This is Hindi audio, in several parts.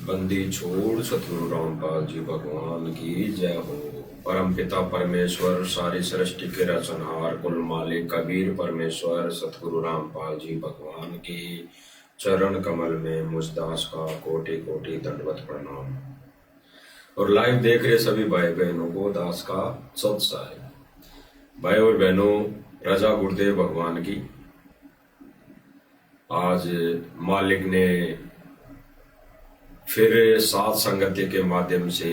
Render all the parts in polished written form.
बंदी छोड़ सतगुरु रामपाल जी भगवान की जय हो। परम पिता परमेश्वर सारी सृष्टि के रचनहार कुल मालिक कबीर परमेश्वर सतगुरु रामपाल जी भगवान की चरण कमल में मुझदास का कोटि कोटि दंडवत प्रणाम। और लाइव देख रहे सभी भाई बहनों को दास का सत्साई। भाई और बहनों, रजा गुरुदेव भगवान की आज मालिक ने फिर साथ संगति के माध्यम से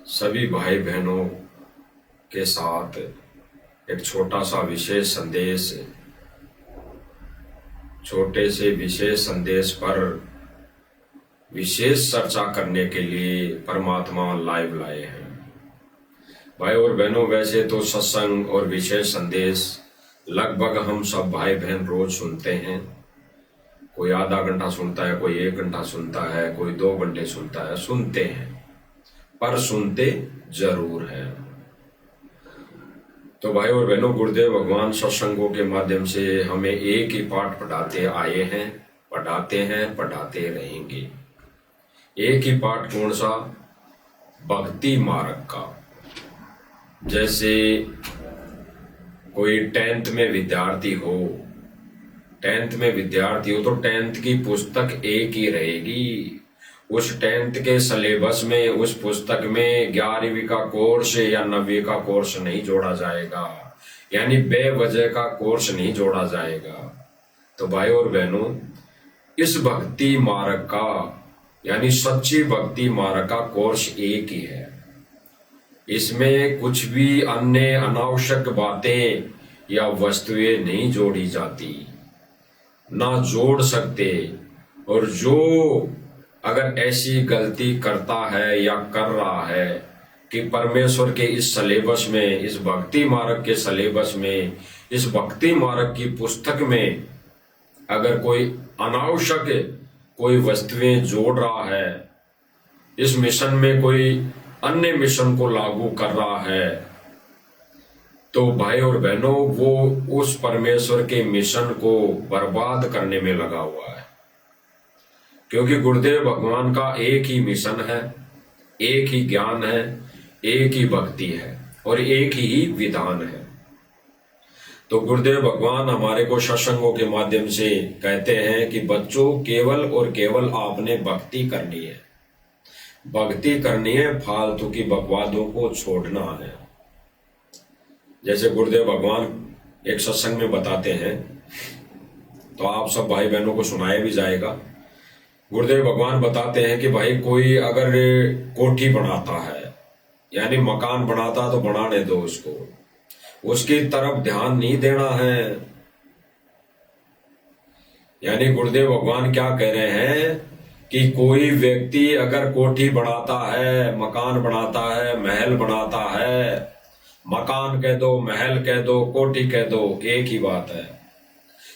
सभी भाई बहनों के साथ एक छोटा सा विशेष संदेश, छोटे से विशेष संदेश पर विशेष चर्चा करने के लिए परमात्मा लाइव लाए हैं। भाई और बहनों, वैसे तो सत्संग और विशेष संदेश लगभग हम सब भाई बहन रोज सुनते हैं। कोई आधा घंटा सुनता है, कोई 1 घंटा सुनता है, कोई 2 घंटे सुनता है, सुनते हैं, पर सुनते जरूर हैं। तो भाई और बहनों, गुरुदेव भगवान सत्संगों के माध्यम से हमें एक ही पाठ पढ़ाते आए हैं, पढ़ाते हैं, पढ़ाते रहेंगे। एक ही पाठ कौन सा? भक्ति मार्ग का। जैसे कोई 10th में विद्यार्थी हो, 10th में विद्यार्थी हो तो 10th की पुस्तक एक ही रहेगी। उस 10th के सिलेबस में, उस पुस्तक में 11वीं का कोर्स या 9वीं का कोर्स नहीं जोड़ा जाएगा, यानी बेवजह का कोर्स नहीं जोड़ा जाएगा। तो भाई और बहनों, इस भक्ति मार्ग का यानी सच्ची भक्ति मार्ग का कोर्स एक ही है। इसमें कुछ भी अन्य अनावश्यक बातें या वस्तुएं नहीं जोड़ी जाती, ना जोड़ सकते। और जो अगर ऐसी गलती करता है या कर रहा है कि परमेश्वर के इस सिलेबस में, इस भक्ति मार्ग के सिलेबस में, इस भक्ति मार्ग की पुस्तक में अगर कोई अनावश्यक कोई वस्तुएं जोड़ रहा है, इस मिशन में कोई अन्य मिशन को लागू कर रहा है, तो भाई और बहनों, वो उस परमेश्वर के मिशन को बर्बाद करने में लगा हुआ है। क्योंकि गुरुदेव भगवान का एक ही मिशन है, एक ही ज्ञान है, एक ही भक्ति है और एक ही विधान है। तो गुरुदेव भगवान हमारे को सत्संगों के माध्यम से कहते हैं कि बच्चों, केवल और केवल आपने भक्ति करनी है, भक्ति करनी है, फालतू की बकवादों को छोड़ना है। जैसे गुरुदेव भगवान एक सत्संग में बताते हैं, तो आप सब भाई बहनों को सुनाया भी जाएगा। गुरुदेव भगवान बताते हैं कि भाई कोई अगर कोठी बनाता है, यानी मकान बनाता, तो बनाने दो उसको, उसकी तरफ ध्यान नहीं देना है। यानी गुरुदेव भगवान क्या कह रहे हैं कि कोई व्यक्ति अगर कोठी बनाता है, मकान बनाता है, महल बनाता है, मकान कह दो, महल कह दो, कोठी कह दो, एक ही बात है।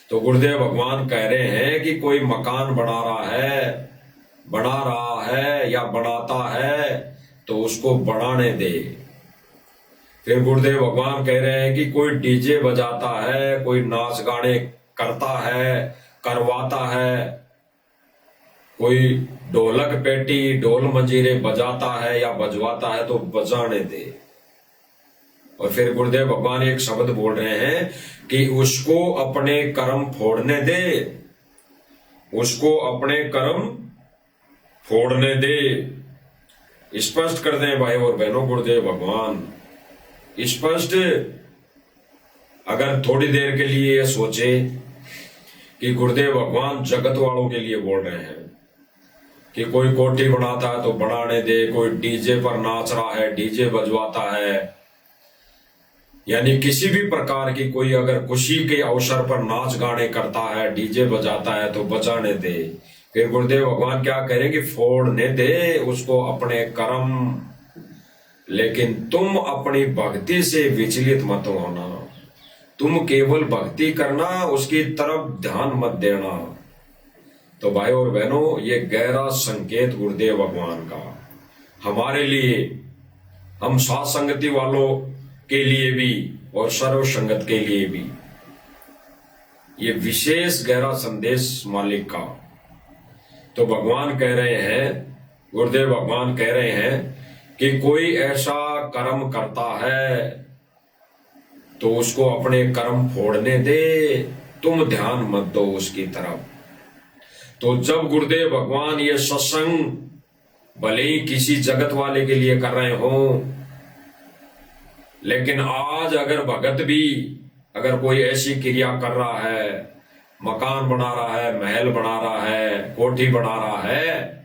तो गुरुदेव भगवान कह रहे हैं कि कोई मकान बना रहा है या बनाता है, तो उसको बनाने दे। फिर गुरुदेव भगवान कह रहे हैं कि कोई डीजे बजाता है, कोई नाच गाने करता है, करवाता है, कोई ढोलक पेटी, ढोल मंजीरे बजाता है या बजवाता है, तो बजाने दे। और फिर गुरुदेव भगवान एक शब्द बोल रहे हैं कि उसको अपने कर्म फोड़ने दे, उसको अपने कर्म फोड़ने दे। स्पष्ट कर दें भाई और बहनों, गुरुदेव भगवान स्पष्ट। अगर थोड़ी देर के लिए सोचे कि गुरुदेव भगवान जगत वालों के लिए बोल रहे हैं कि कोई कोठी बनाता है तो बनाने दे, कोई डीजे पर नाच रहा है, डीजे बजवाता है, यानी किसी भी प्रकार की कोई अगर खुशी के अवसर पर नाच गाने करता है, डीजे बजाता है, तो बजाने दे। फिर गुरुदेव भगवान क्या करेंगे? फोड़ने दे उसको अपने कर्म, लेकिन तुम अपनी भक्ति से विचलित मत होना। तुम केवल भक्ति करना, उसकी तरफ ध्यान मत देना। तो भाई और बहनों, ये गहरा संकेत गुरुदेव भगवान का हमारे लिए, हम साथ संगति वालों के लिए भी और सर्व संगत के लिए भी, ये विशेष गहरा संदेश मालिक का। तो भगवान कह रहे हैं गुरुदेव भगवान कह रहे हैं कि कोई ऐसा कर्म करता है तो उसको अपने कर्म फोड़ने दे, तुम ध्यान मत दो उसकी तरफ। तो जब गुरुदेव भगवान ये सत्संग भले ही किसी जगत वाले के लिए कर रहे हो, लेकिन आज अगर भगत भी अगर कोई ऐसी क्रिया कर रहा है, मकान बना रहा है, महल बना रहा है, कोठी बना रहा है,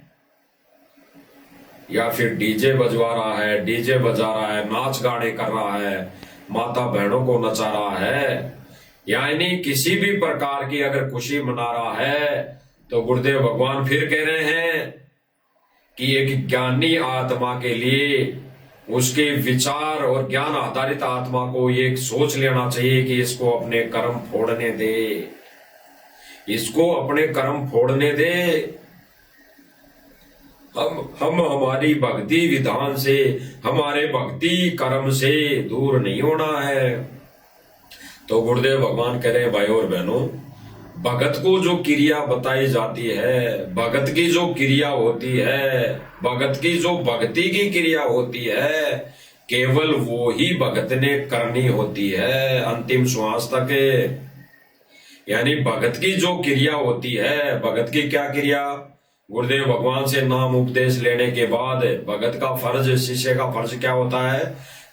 या फिर डीजे बजवा रहा है, डीजे बजा रहा है, नाच गाने कर रहा है, माता बहनों को नचा रहा है, यानी किसी भी प्रकार की अगर खुशी मना रहा है, तो गुरुदेव भगवान फिर कह रहे हैं कि एक ज्ञानी आत्मा के लिए उसके विचार और ज्ञान आधारित आत्मा को ये सोच लेना चाहिए कि इसको अपने कर्म फोड़ने दे, इसको अपने कर्म फोड़ने दे। हम हमारी भक्ति विधान से, हमारे भक्ति कर्म से दूर नहीं होना है। तो गुरुदेव भगवान कह रहे हैं भाई और बहनों, भगत को जो क्रिया बताई जाती है, भगत की जो क्रिया होती है, भगत की जो भक्ति की क्रिया होती है, केवल वो ही भगत ने करनी होती है अंतिम श्वास तक। यानी भगत की जो क्रिया होती है, भगत की क्या क्रिया? गुरुदेव भगवान से नाम उपदेश लेने के बाद भगत का फर्ज, शिष्य का फर्ज क्या होता है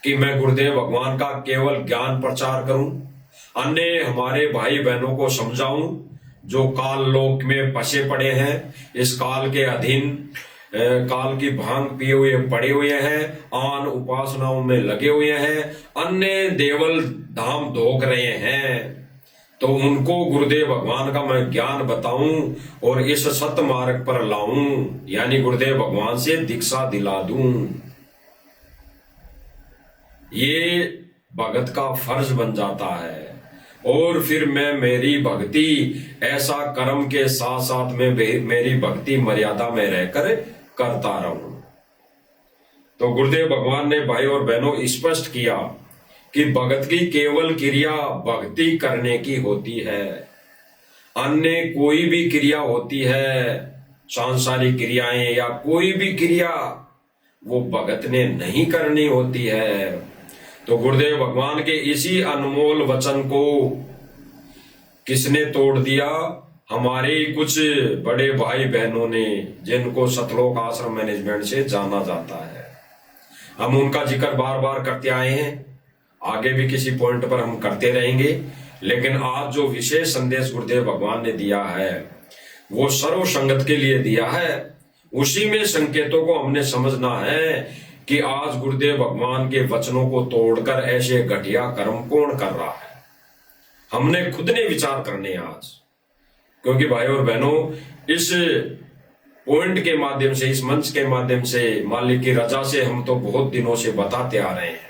कि मैं गुरुदेव भगवान का केवल ज्ञान प्रचार करूं, अन्य हमारे भाई बहनों को समझाऊं जो काल लोक में फंसे पड़े हैं, इस काल के अधीन काल की भांग पिए हुए पड़े हुए हैं, आन उपासनाओं में लगे हुए हैं, अन्य देवल धाम धोख रहे हैं, तो उनको गुरुदेव भगवान का मैं ज्ञान बताऊं और इस सत्य मार्ग पर लाऊं, यानी गुरुदेव भगवान से दीक्षा दिला दूं। ये भगत का फर्ज बन जाता है। और फिर मैं मेरी भक्ति ऐसा कर्म के साथ साथ में मेरी भक्ति मर्यादा में रहकर करता रहूं। तो गुरुदेव भगवान ने भाई और बहनों स्पष्ट किया कि भगत की केवल क्रिया भक्ति करने की होती है, अन्य कोई भी क्रिया होती है, सांसारिक क्रियाएं या कोई भी क्रिया, वो भगत ने नहीं करनी होती है। तो गुरुदेव भगवान के इसी अनमोल वचन को किसने तोड़ दिया? हमारे कुछ बड़े भाई बहनों ने, जिनको सतलोक आश्रम मैनेजमेंट से जाना जाता है। हम उनका जिक्र बार बार करते आए हैं, आगे भी किसी पॉइंट पर हम करते रहेंगे, लेकिन आज जो विशेष संदेश गुरुदेव भगवान ने दिया है वो सर्व संगत के लिए दिया है। उसी में संकेतों को हमने समझना है कि आज गुरुदेव भगवान के वचनों को तोड़कर ऐसे घटिया कर्म कौन कर रहा है। हमने खुद ने विचार करने आज, क्योंकि भाई और बहनों इस पॉइंट के माध्यम से, इस मंच के माध्यम से, मालिक की रजा से हम तो बहुत दिनों से बताते आ रहे हैं,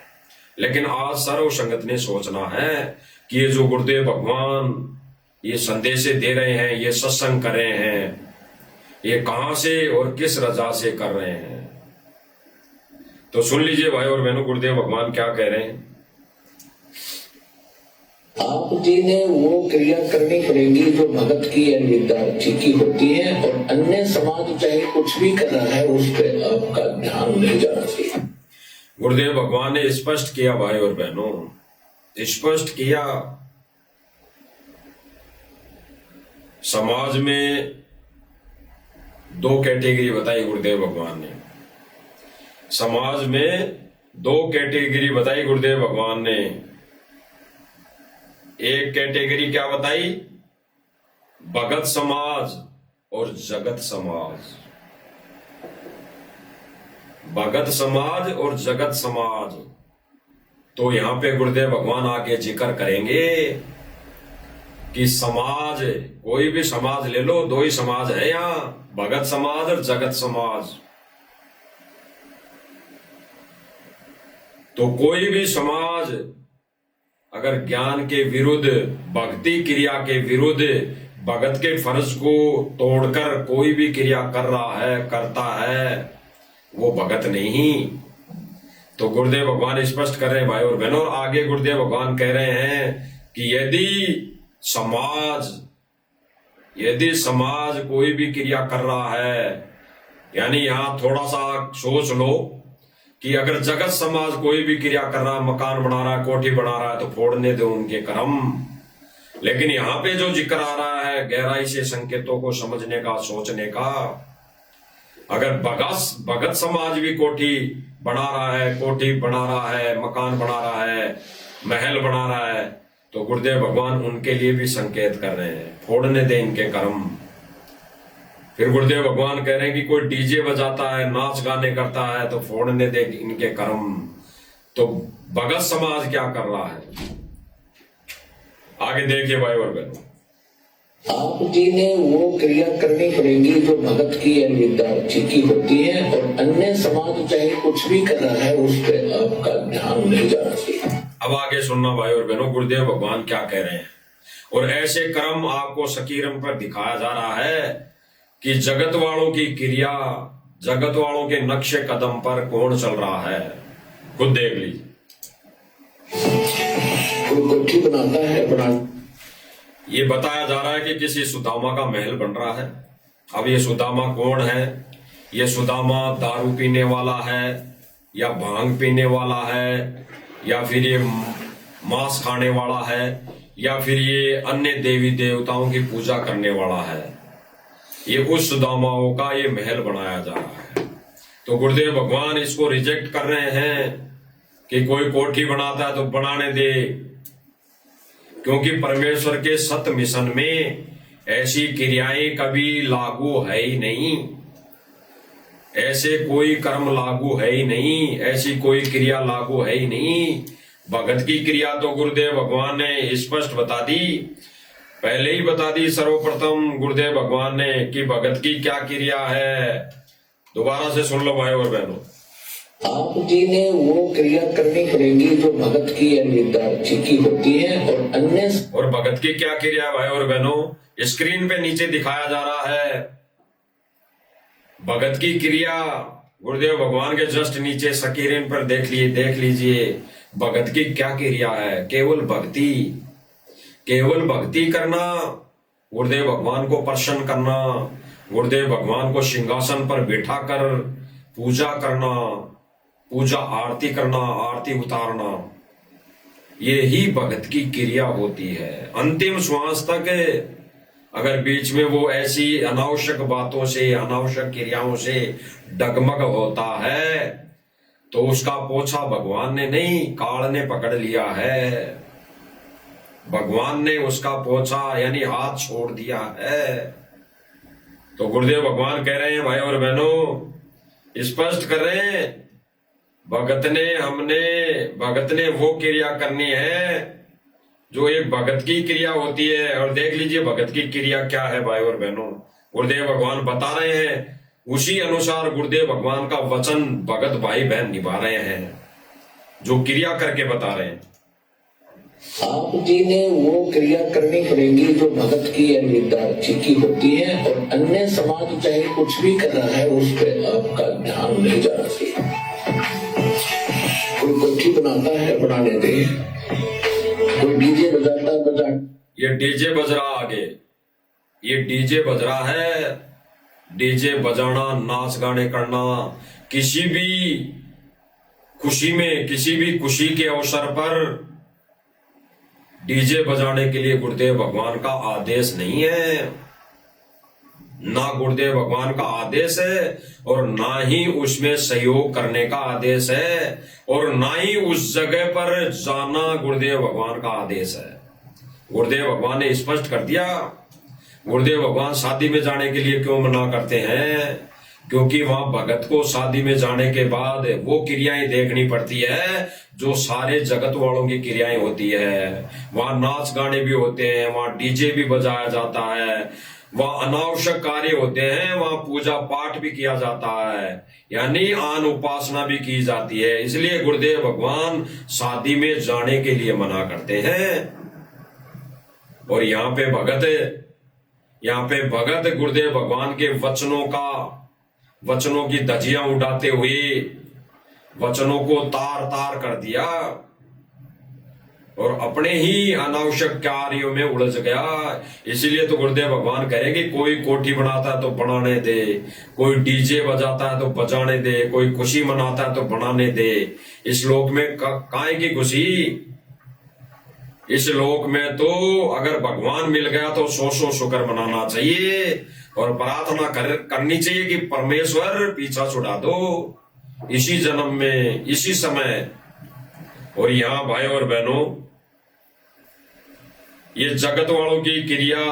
लेकिन आज सर्व संगत ने सोचना है कि ये जो गुरुदेव भगवान ये संदेश दे रहे हैं, ये सत्संग कर रहे हैं, ये कहां से और किस रजा से कर रहे हैं। तो सुन लीजिए भाई और बहनों, गुरुदेव भगवान क्या कह रहे हैं। आप जी ने वो क्रिया करनी पड़ेगी जो भगत की या विद्यार्थी की होती है, और अन्य समाज चाहे कुछ भी कर रहा है उस पर आपका ध्यान नहीं जाना चाहिए। गुरुदेव भगवान ने स्पष्ट किया भाई और बहनों, स्पष्ट किया। समाज में दो कैटेगरी बताई गुरुदेव भगवान ने, समाज में दो कैटेगरी बताई गुरुदेव भगवान ने। एक कैटेगरी क्या बताई? भगत समाज और जगत समाज। भगत समाज और जगत समाज। तो यहां पे गुरुदेव भगवान आगे जिक्र करेंगे कि समाज, कोई भी समाज ले लो, दो ही समाज है यहां, भगत समाज और जगत समाज। तो कोई भी समाज अगर ज्ञान के विरुद्ध, भक्ति क्रिया के विरुद्ध, भगत के फर्ज को तोड़कर कोई भी क्रिया कर रहा है, करता है, वो भगत नहीं। तो गुरुदेव भगवान स्पष्ट कर रहे हैं भाई और बहनों, और आगे गुरुदेव भगवान कह रहे हैं कि यदि समाज कोई भी क्रिया कर रहा है यानी यहां थोड़ा सा सोच लो कि अगर जगत समाज कोई भी क्रिया कर रहा है, मकान बना रहा है, कोठी बना रहा है, तो फोड़ने दो उनके कर्म। लेकिन यहां पे जो जिक्र आ रहा है गहराई से संकेतों को समझने का, सोचने का, अगर भगत समाज भी कोठी बना रहा है, कोठी बना रहा है, मकान बना रहा है, महल बना रहा है, तो गुरुदेव भगवान उनके लिए भी संकेत कर रहे हैं, फोड़ने दे इनके कर्म। फिर गुरुदेव भगवान कह रहे हैं कि कोई डीजे बजाता है, नाच गाने करता है, तो फोड़ने दे इनके कर्म। तो भगत समाज क्या कर रहा है, आगे देखिए भाई और बहनों। आप जी ने वो क्रिया करनी पड़ेगी जो भगत की या विद्यार्थी की होती है, और अन्य समाज चाहे कुछ भी कर रहा है उस पर आपका ध्यान नहीं जाना चाहिए। अब आगे सुनना भाई और बहनों, गुरुदेव भगवान क्या कह रहे हैं। और ऐसे कर्म आपको सकीरम पर दिखाया जा रहा है कि जगत वालों की क्रिया, जगत वालों के नक्शे कदम पर कौन चल रहा है, खुद देख लीजिए। कोई कोठी बनाता है, ये बताया जा रहा है कि किसी सुदामा का महल बन रहा है। अब ये सुदामा कौन है? ये सुदामा दारू पीने वाला है, या भांग पीने वाला है, या फिर ये मांस खाने वाला है, या फिर ये अन्य देवी देवताओं की पूजा करने वाला है। ये उस सुदामाओं का ये महल बनाया जा रहा है। तो गुरुदेव भगवान इसको रिजेक्ट कर रहे हैं कि कोई कोठी बनाता है तो बनाने दे, क्योंकि परमेश्वर के सत मिशन में ऐसी क्रियाएं कभी लागू है ही नहीं, ऐसे कोई कर्म लागू है ही नहीं, ऐसी कोई क्रिया लागू है ही नहीं। भगत की क्रिया तो गुरुदेव भगवान ने स्पष्ट बता दी, पहले ही बता दी सर्वप्रथम गुरुदेव भगवान ने कि भगत की क्या क्रिया है। दोबारा से सुन लो भाई और बहनों। आप जी ने वो क्रिया करनी पड़ेगी जो भगत की या विद्यार्थी की होती है, और भगत की क्या क्रिया भाई और बहनों, स्क्रीन पे नीचे दिखाया जा रहा है। भगत की क्रिया गुरुदेव भगवान के जस्ट नीचे स्क्रीन पर देख लीजिए भगत की क्या क्रिया है। केवल भक्ति, केवल भक्ति करना, गुरुदेव भगवान को प्रसन्न करना, गुरुदेव भगवान को सिंहासन पर बैठा कर पूजा करना, पूजा आरती करना, आरती उतारना, ये ही भगत की क्रिया होती है। अंतिम श्वास तक अगर बीच में वो ऐसी अनावश्यक बातों से, अनावश्यक क्रियाओं से डगमग होता है तो उसका पोछा भगवान ने नहीं, काल ने पकड़ लिया है। भगवान ने उसका पोछा यानी हाथ छोड़ दिया है। तो गुरुदेव भगवान कह रहे हैं भाई और बहनों, स्पष्ट कर रहे हैं, भगत ने वो क्रिया करनी है जो एक भगत की क्रिया होती है। और देख लीजिए भगत की क्रिया क्या है भाई और बहनों, गुरुदेव भगवान बता रहे हैं, उसी अनुसार गुरुदेव भगवान का वचन भगत भाई बहन निभा रहे हैं, जो क्रिया करके बता रहे हैं। आप जी ने वो क्रिया करनी पड़ेगी जो भगत की या विद्यार्थी की होती है, और अन्य समाज चाहे कुछ भी कर रहा है उस पर आपका ध्यान नहीं जाना चाहिए। कोई कोठी बनाता है, बनाने दे। कोई डीजे बजाता है, बजा। ये डीजे बज रहा, आगे ये डीजे बज रहा है। डीजे बजाना, नाच गाने करना, किसी भी खुशी में, किसी भी खुशी के अवसर पर डीजे बजाने के लिए गुरुदेव भगवान का आदेश नहीं है, ना गुरुदेव भगवान का आदेश है, और ना ही उसमें सहयोग करने का आदेश है, और ना ही उस जगह पर जाना गुरुदेव भगवान का आदेश है। गुरुदेव भगवान ने स्पष्ट कर दिया। गुरुदेव भगवान शादी में जाने के लिए क्यों मना करते हैं? क्योंकि वहां भगत को शादी में जाने के बाद वो क्रियाएं देखनी पड़ती है जो सारे जगत वालों की क्रियाएं होती है। वहां नाच गाने भी होते हैं, वहां डीजे भी बजाया जाता है, वहां अनावश्यक कार्य होते हैं, वहां पूजा पाठ भी किया जाता है, यानी आन उपासना भी की जाती है। इसलिए गुरुदेव भगवान शादी में जाने के लिए मना करते हैं। और यहाँ पे भगत गुरुदेव भगवान के वचनों की धज्जियां उड़ाते हुए वचनों को तार तार कर दिया। और अपने ही अनावश्यक कार्यों में उलझ गया। इसीलिए तो गुरुदेव भगवान कहेंगे कोई कोठी बनाता है तो बनाने दे, कोई डीजे बजाता है तो बजाने दे, कोई खुशी मनाता है तो बनाने दे। इस लोक में काहे की खुशी? इस लोक में तो अगर भगवान मिल गया तो सौ शुक्र मनाना चाहिए और प्रार्थना करनी चाहिए कि परमेश्वर पीछा छुड़ा दो इसी जन्म में, इसी समय। और यहाँ भाई और बहनों, ये जगत वालों की क्रिया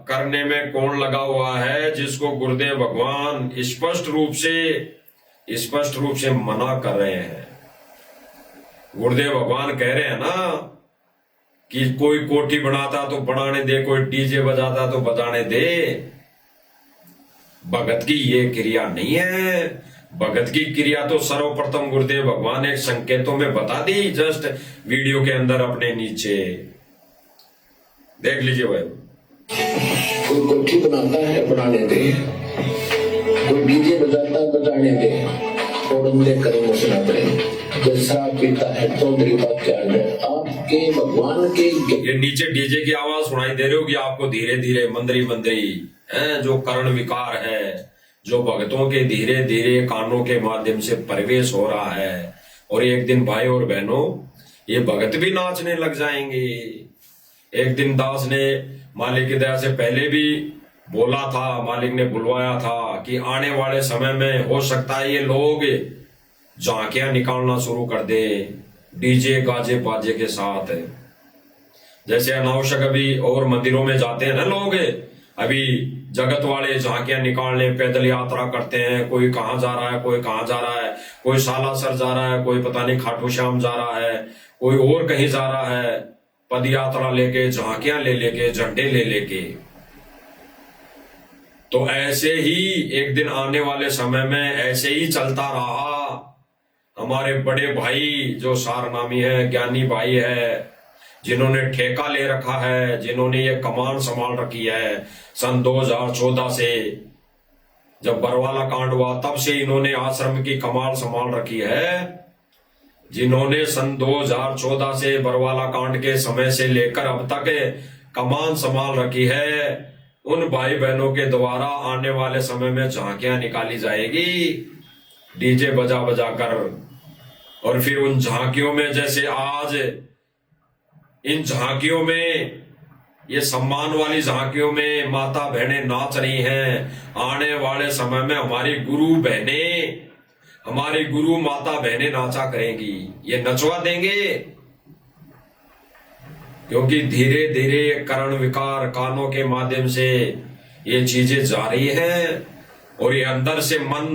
करने में कौन लगा हुआ है? जिसको गुरुदेव भगवान स्पष्ट रूप से मना कर रहे हैं। गुरुदेव भगवान कह रहे हैं ना कि कोई कोठी बनाता तो बनाने दे, कोई डीजे बजाता तो बजाने दे। भगत की ये क्रिया नहीं है। भगत की क्रिया तो सर्वप्रथम गुरुदेव भगवान ने संकेतों में बता दी, जस्ट वीडियो के अंदर अपने नीचे देख लीजिए भाई। कोई कोठी बनाता है बनाने दे, कोई डीजे बजाता है बजाने दे, फोड़न दे कर्म सुना दे। जैसा पीता है तो मेरी बात क्या है, आपके भगवान के ये नीचे डीजे की आवाज सुनाई दे रही होगी आपको, धीरे धीरे मंदरी है, जो कर्ण विकार है, जो भक्तों के धीरे धीरे कानों के माध्यम से प्रवेश हो रहा है। और एक दिन भाई और बहनों, ये भगत भी नाचने लग जाएंगे। एक दिन दास ने मालिक की दया से पहले भी बोला था, मालिक ने बुलवाया था कि आने वाले समय में हो सकता है ये लोग झांकियां निकालना शुरू कर दे डीजे गाजे बाजे के साथ। जैसे अनावश्यक अभी और मंदिरों में जाते हैं ना लोग, अभी जगत वाले झांकियां निकालने पैदल यात्रा करते हैं। कोई कहाँ जा रहा है, कोई कहाँ जा रहा है, कोई सालासर जा रहा है, कोई पता नहीं खाटू श्याम जा रहा है, कोई और कहीं जा रहा है, पद यात्रा लेके, झांकियां ले लेके, झंडे ले लेके। तो ऐसे ही एक दिन आने वाले समय में ऐसे ही चलता रहा। हमारे बड़े भाई जो सारनामी है, ज्ञानी भाई है, जिन्होंने ठेका ले रखा है, जिन्होंने ये कमान संभाल रखी है सन 2014 से, जब बरवाला कांड हुआ तब से इन्होंने आश्रम की कमान संभाल रखी है। जिन्होंने सन 2014 से बरवाला कांड के समय से लेकर अब तक कमान संभाल रखी है, उन भाई बहनों के द्वारा आने वाले समय में झांकियां निकाली जाएगी डीजे बजा बजा कर। और फिर उन झांकियों में, जैसे आज इन झांकियों में, ये सम्मान वाली झांकियों में माता बहनें नाच रही हैं, आने वाले समय में हमारी गुरु बहनें, हमारी गुरु माता बहनें नाचा करेंगी, ये नचवा देंगे। क्योंकि धीरे धीरे कर्ण विकार कानों के माध्यम से ये चीजें जा रही हैं और ये अंदर से मन,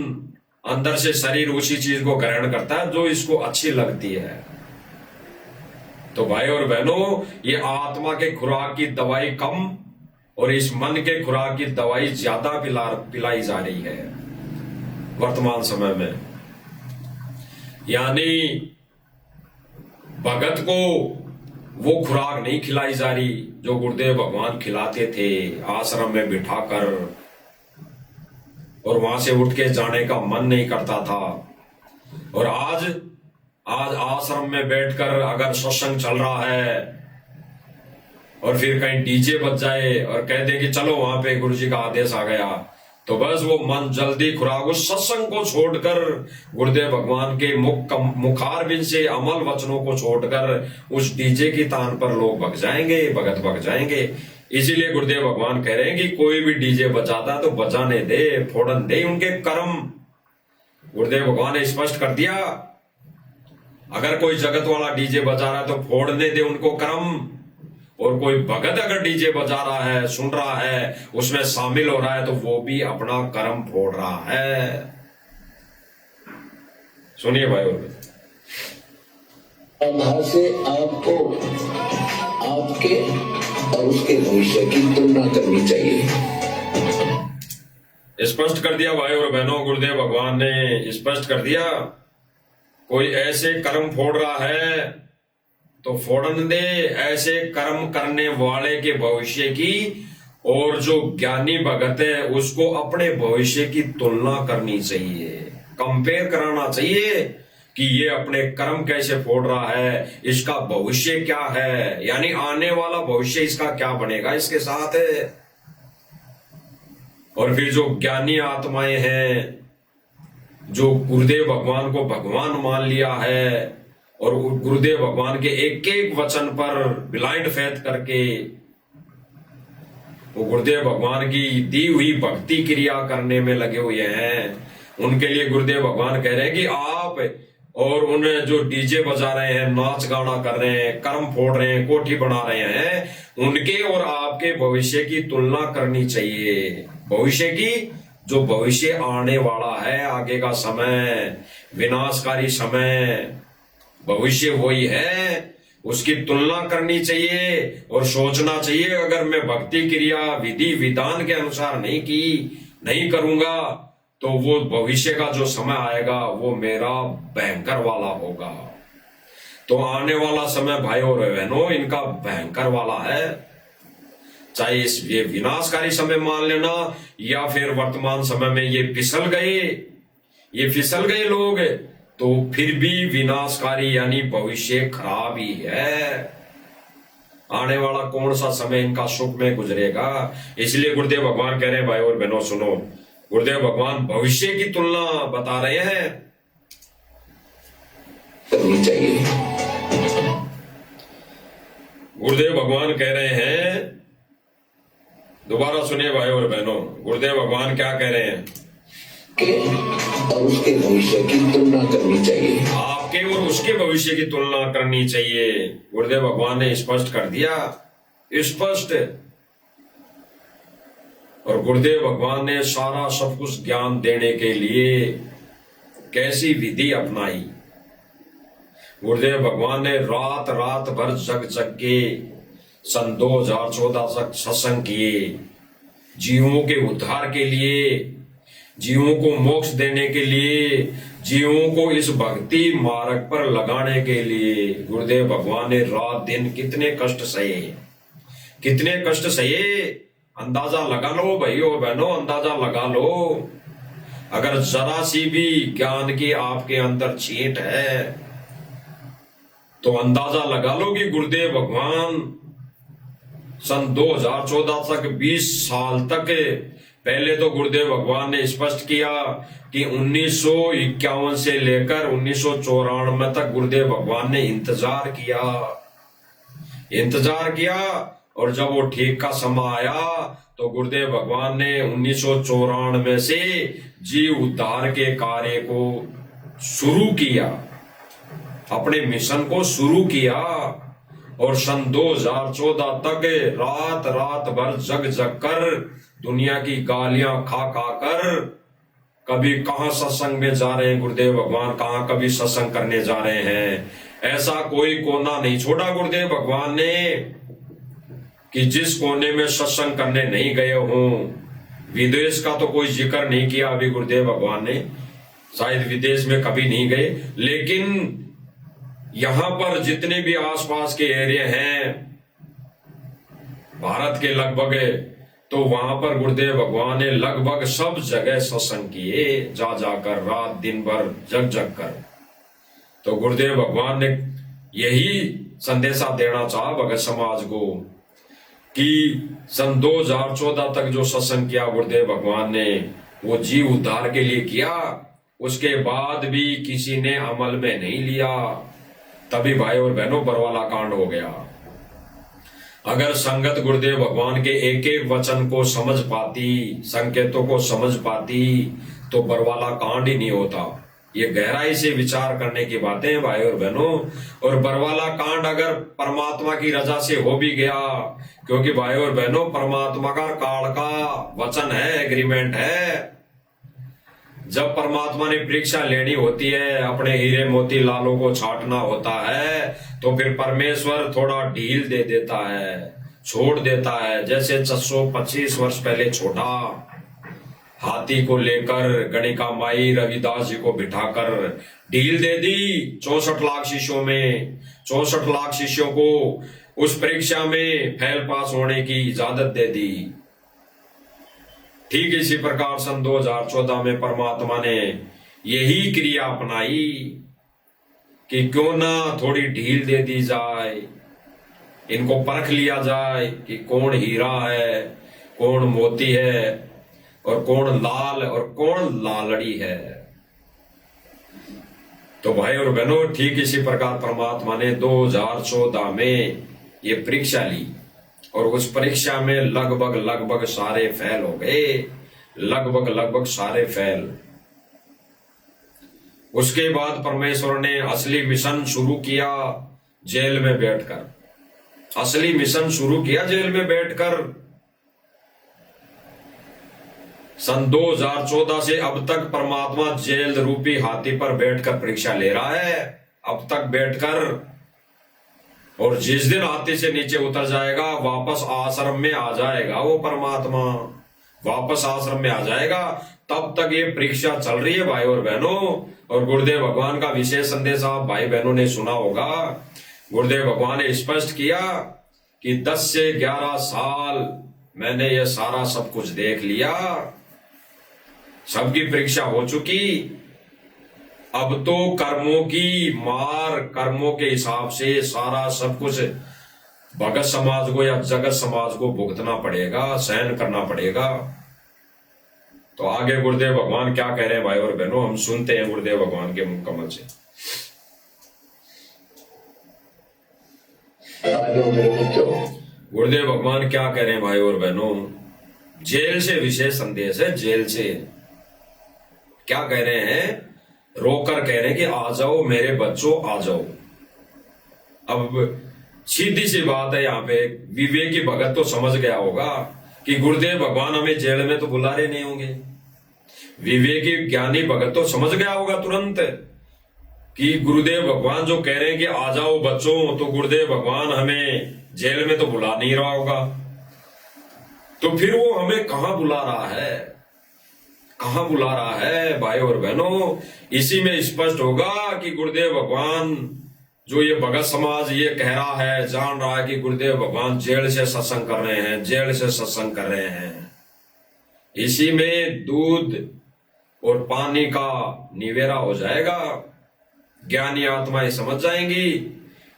अंदर से शरीर उसी चीज को ग्रहण करता है जो इसको अच्छी लगती है। तो भाई और बहनों, ये आत्मा के खुराक की दवाई कम और इस मन के खुराक की दवाई ज्यादा पिलाई जा रही है वर्तमान समय में। यानी भगत को वो खुराक नहीं खिलाई जा रही जो गुरुदेव भगवान खिलाते थे आश्रम में बिठाकर, और वहां से उठ के जाने का मन नहीं करता था। और आज आश्रम में बैठकर अगर सत्संग चल रहा है और फिर कहीं डीजे बज जाए और कह दे कि चलो वहां पे गुरुजी का आदेश आ गया, तो बस वो मन जल्दी खुराक उस सत्संग को छोड़कर, गुरुदेव भगवान के मुखारबिंद से अमल वचनों को छोड़कर उस डीजे की तान पर लोग भग जाएंगे, भगत भग जाएंगे। इसीलिए गुरुदेव भगवान कह रहे हैं कि कोई भी डीजे बजाता तो बजाने दे, फोड़न दे उनके कर्म। गुरुदेव भगवान ने स्पष्ट कर दिया, अगर कोई जगत वाला डीजे बजा रहा है तो फोड़ने दे उनको कर्म, और कोई भगत अगर डीजे बजा रहा है, सुन रहा है, उसमें शामिल हो रहा है, तो वो भी अपना कर्म फोड़ रहा है। सुनिए भाई, आधार से आपको आपके और उसके भविष्य की तुलना करनी चाहिए। स्पष्ट कर दिया भाई और बहनों, गुरुदेव भगवान ने स्पष्ट कर दिया, कोई ऐसे कर्म फोड़ रहा है तो फोड़न दे ऐसे कर्म करने वाले के भविष्य की, और जो ज्ञानी भगत है उसको अपने भविष्य की तुलना करनी चाहिए, कंपेयर कराना चाहिए कि ये अपने कर्म कैसे फोड़ रहा है, इसका भविष्य क्या है, यानी आने वाला भविष्य इसका क्या बनेगा इसके साथ। और फिर जो ज्ञानी आत्माएं हैं, जो गुरुदेव भगवान को भगवान मान लिया है और गुरुदेव भगवान के एक एक वचन पर ब्लाइंड फेथ करके वो गुरुदेव भगवान की दी हुई भक्ति क्रिया करने में लगे हुए हैं, उनके लिए गुरुदेव भगवान कह रहे हैं कि आप और उन्हें जो डीजे बजा रहे हैं, नाच गाना कर रहे हैं, कर्म फोड़ रहे हैं, कोठी बना रहे हैं, उनके और आपके भविष्य की तुलना करनी चाहिए। भविष्य की, जो भविष्य आने वाला है, आगे का समय, विनाशकारी समय, भविष्य वही है, उसकी तुलना करनी चाहिए और सोचना चाहिए अगर मैं भक्ति क्रिया विधि विधान के अनुसार नहीं करूंगा तो वो भविष्य का जो समय आएगा वो मेरा भयंकर वाला होगा। तो आने वाला समय भाई और बहनों इनका भयंकर वाला है, चाहे इस ये विनाशकारी समय मान लेना या फिर वर्तमान समय में ये फिसल गए लोग, तो फिर भी विनाशकारी यानी भविष्य खराब ही है। आने वाला कौन सा समय इनका सुख में गुजरेगा। इसलिए गुरुदेव भगवान कह रहे हैं भाई और बहनों सुनो, गुरुदेव भगवान भविष्य की तुलना बता रहे हैं, करनी चाहिए। गुरुदेव भगवान कह रहे हैं, दोबारा सुनिए भाई और बहनों, गुरुदेव भगवान क्या कह रहे हैं के और उसके भविष्य की तुलना करनी चाहिए। आपके और उसके भविष्य की तुलना करनी चाहिए। गुरुदेव भगवान ने स्पष्ट कर दिया, स्पष्ट। और गुरुदेव भगवान ने सारा सब कुछ ज्ञान देने के लिए कैसी विधि अपनाई। गुरुदेव भगवान ने रात रात भर जग के सन 2014 तक सत्संग किए, जीवों के उद्धार के लिए, जीवों को मोक्ष देने के लिए, जीवों को इस भक्ति मार्ग पर लगाने के लिए गुरुदेव भगवान ने रात दिन कितने कष्ट सहे, अंदाजा लगा लो भाइयों बहनों, अंदाजा लगा लो। अगर जरा सी भी ज्ञान की आपके अंदर छींट है तो अंदाजा लगा लो कि गुरुदेव भगवान सन 2014 तक 20 साल तक, पहले तो गुरुदेव भगवान ने स्पष्ट किया कि 1951 से लेकर 1994 तक गुरुदेव भगवान ने इंतजार किया और जब वो ठीक का समय आया तो गुरुदेव भगवान ने 1994 से जीव उद्धार के कार्य को शुरू किया, अपने मिशन को शुरू किया और सन 2014 तक रात रात भर जग कर दुनिया की गालियां खा कर, कभी कहां सत्संग में जा रहे हैं गुरुदेव भगवान, कहां कभी सत्संग करने जा रहे हैं, ऐसा कोई कोना नहीं छोड़ा गुरुदेव भगवान ने कि जिस कोने में सत्संग करने नहीं गए हों। विदेश का तो कोई जिक्र नहीं किया अभी गुरुदेव भगवान ने, शायद विदेश में कभी नहीं गए, लेकिन यहां पर जितने भी आसपास के एरिया हैं भारत के लगभग, तो वहां पर गुरुदेव भगवान ने लगभग सब जगह सत्संग किए, जाकर रात दिन भर जग कर। तो गुरुदेव भगवान ने यही संदेशा देना चाहा भगत समाज को कि सन 2014 तक जो सत्संग किया गुरुदेव भगवान ने वो जीव उद्धार के लिए किया, उसके बाद भी किसी ने अमल में नहीं लिया, तभी भाई और बहनों बरवाला कांड हो गया। अगर संगत गुरुदेव भगवान के एक एक वचन को समझ पाती, संकेतों को समझ पाती, तो बरवाला कांड ही नहीं होता। ये गहराई से विचार करने की बातें हैं भाई और बहनों। और बरवाला कांड अगर परमात्मा की रजा से हो भी गया, क्योंकि भाई और बहनों परमात्मा का काल का वचन है, एग्रीमेंट है। जब परमात्मा ने परीक्षा लेनी होती है, अपने हीरे मोती लालों को छांटना होता है, तो फिर परमेश्वर थोड़ा ढील दे देता है, छोड़ देता है। जैसे 625 वर्ष पहले छोटा हाथी को लेकर गणिका माई रविदास जी को बिठाकर ढील दे दी 64 लाख शिष्यों में, 64 लाख शिष्यों को उस परीक्षा में फेल पास होने की इजाजत दे दी। ठीक इसी प्रकार सन 2014 में परमात्मा ने यही क्रिया अपनाई कि क्यों ना थोड़ी ढील दे दी जाए, इनको परख लिया जाए कि कौन हीरा है, कौन मोती है, और कौन लाल और कौन लालड़ी है। तो भाई और बहनों, ठीक इसी प्रकार परमात्मा ने 2014 में ये परीक्षा ली, और उस परीक्षा में लगभग सारे फेल हो गए, लगभग सारे फेल। उसके बाद परमेश्वर ने असली मिशन शुरू किया जेल में बैठकर, असली मिशन शुरू किया जेल में बैठकर। सन 2014 से अब तक परमात्मा जेल रूपी हाथी पर बैठकर परीक्षा ले रहा है, अब तक बैठकर। और जिस दिन हाथी से नीचे उतर जाएगा, वापस आश्रम में आ जाएगा, वो परमात्मा वापस आश्रम में आ जाएगा, तब तक ये परीक्षा चल रही है भाई और बहनों। और गुरुदेव भगवान का विशेष संदेश आप भाई बहनों ने सुना होगा। गुरुदेव भगवान ने स्पष्ट किया कि 10 से 11 साल मैंने ये सारा सब कुछ देख लिया, सबकी परीक्षा हो चुकी। अब तो कर्मों की मार, कर्मों के हिसाब से सारा सब कुछ भगत समाज को या जगत समाज को भुगतना पड़ेगा, सहन करना पड़ेगा। तो आगे गुरुदेव भगवान क्या कह रहे हैं भाई और बहनों, हम सुनते हैं गुरुदेव भगवान के मुख कमल से। गुरुदेव भगवान क्या कह रहे हैं भाई और बहनों, जेल से विशेष संदेश है। जेल से क्या कह रहे हैं, रोकर कह रहे हैं कि आ जाओ मेरे बच्चों, आ जाओ। अब सीधी सी बात है, यहाँ पे विवेकी भगत तो समझ गया होगा कि गुरुदेव भगवान हमें जेल में तो बुला रहे नहीं होंगे। विवेकी ज्ञानी भगत तो समझ गया होगा तुरंत कि गुरुदेव भगवान जो कह रहे हैं कि आ जाओ बच्चों, तो गुरुदेव भगवान हमें जेल में तो बुला नहीं रहा होगा। तो फिर वो हमें कहां बुला रहा है, कहां बुला रहा है भाई और बहनों। इसी में स्पष्ट होगा कि गुरुदेव भगवान जो ये भगत समाज ये कह रहा है, जान रहा है कि गुरुदेव भगवान जेल से सत्संग कर रहे हैं, जेल से सत्संग कर रहे हैं। इसी में दूध और पानी का निवेरा हो जाएगा। ज्ञानी आत्माएं समझ जाएंगी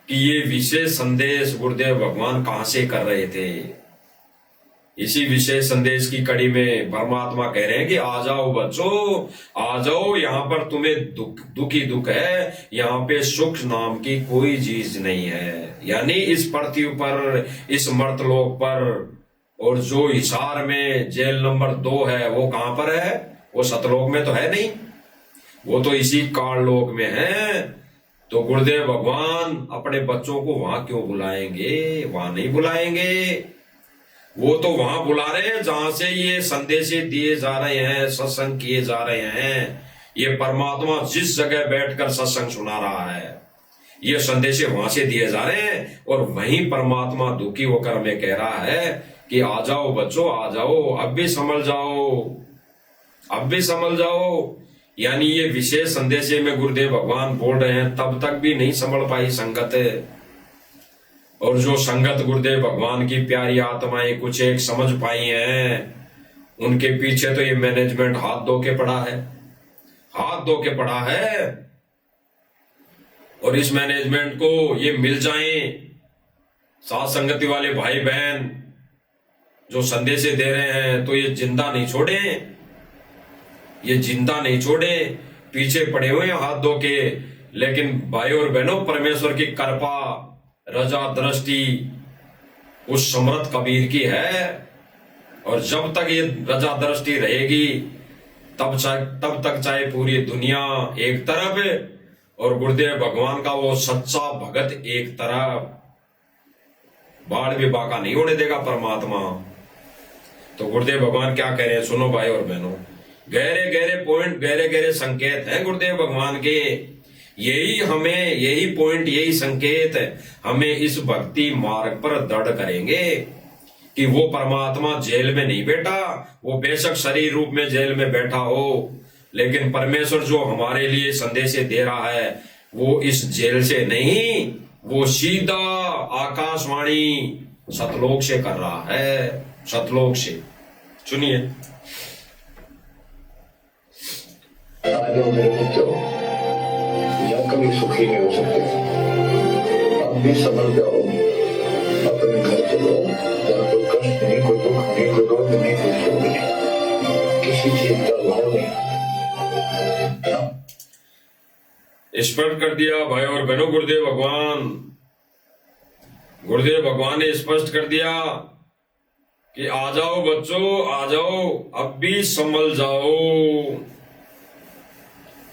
कि ये विशेष संदेश गुरुदेव भगवान कहां से कर रहे थे। इसी विशेष संदेश की कड़ी में परमात्मा कह रहे हैं कि आ जाओ बच्चों, आ जाओ, यहाँ पर तुम्हें दुख ही दुख है, यहाँ पे सुख नाम की कोई चीज नहीं है। यानी इस पृथ्वी पर, इस मर्तलोक पर, और जो हिसार में जेल नंबर 2 है वो कहां पर है, वो सतलोक में तो है नहीं, वो तो इसी काल लोक में है। तो गुरुदेव भगवान अपने बच्चों को वहां क्यों बुलाएंगे, वहां नहीं बुलाएंगे। वो तो वहां बुला रहे हैं जहां से ये संदेश दिए जा रहे हैं, सत्संग किए जा रहे हैं। ये परमात्मा जिस जगह बैठकर सत्संग सुना रहा है, ये संदेश वहां से दिए जा रहे हैं। और वहीं परमात्मा दुखी होकर हमें कह रहा है कि आ जाओ बच्चों, आ जाओ, अब भी संभल जाओ, अब भी संभल जाओ। यानी ये विशेष संदेश में गुरुदेव भगवान बोल रहे हैं, तब तक भी नहीं संभल पाई संगत। और जो संगत गुरुदेव भगवान की प्यारी आत्माएं कुछ एक समझ पाई हैं, उनके पीछे तो ये मैनेजमेंट हाथ धो के पड़ा है, हाथ धो के पड़ा है। और इस मैनेजमेंट को ये मिल जाए साथ संगति वाले भाई बहन जो संदेश दे रहे हैं, तो ये जिंदा नहीं छोड़े, ये जिंदा नहीं छोड़े, पीछे पड़े हुए हैं हाथ धो के। लेकिन भाई और बहनों, परमेश्वर की कृपा, रजा दृष्टि उस समर्थ कबीर की है। और जब तक ये रजा दृष्टि रहेगी, तब तक चाहे पूरी दुनिया एक तरफ और गुरुदेव भगवान का वो सच्चा भगत एक तरफ, बाढ़ भी बाका नहीं होने देगा परमात्मा। तो गुरुदेव भगवान क्या कह रहे हैं, सुनो भाई और बहनों। गहरे गहरे पॉइंट, गहरे गहरे संकेत हैं गुरुदेव भगवान के। यही पॉइंट, यही संकेत हमें इस भक्ति मार्ग पर दृढ़ करेंगे कि वो परमात्मा जेल में नहीं बैठा। वो बेशक शरीर रूप में जेल में बैठा हो, लेकिन परमेश्वर जो हमारे लिए संदेश दे रहा है, वो इस जेल से नहीं, वो सीधा आकाशवाणी सतलोक से कर रहा है, सतलोक से। सुनिए। मेरे बच्चों, यह कभी सुखी नहीं हो सकते। आप भी समझ जाओ, अपने घर चलो, जहाँ कोई कष्ट नहीं, कोई दुख नहीं, कोई रोग नहीं, कोई शोक नहीं, किसी चीज का अभाव नहीं। स्पष्ट कर दिया भाई और बहनों गुरुदेव भगवान ने स्पष्ट कर दिया कि आ जाओ बच्चों, आ जाओ, अब भी संभल जाओ,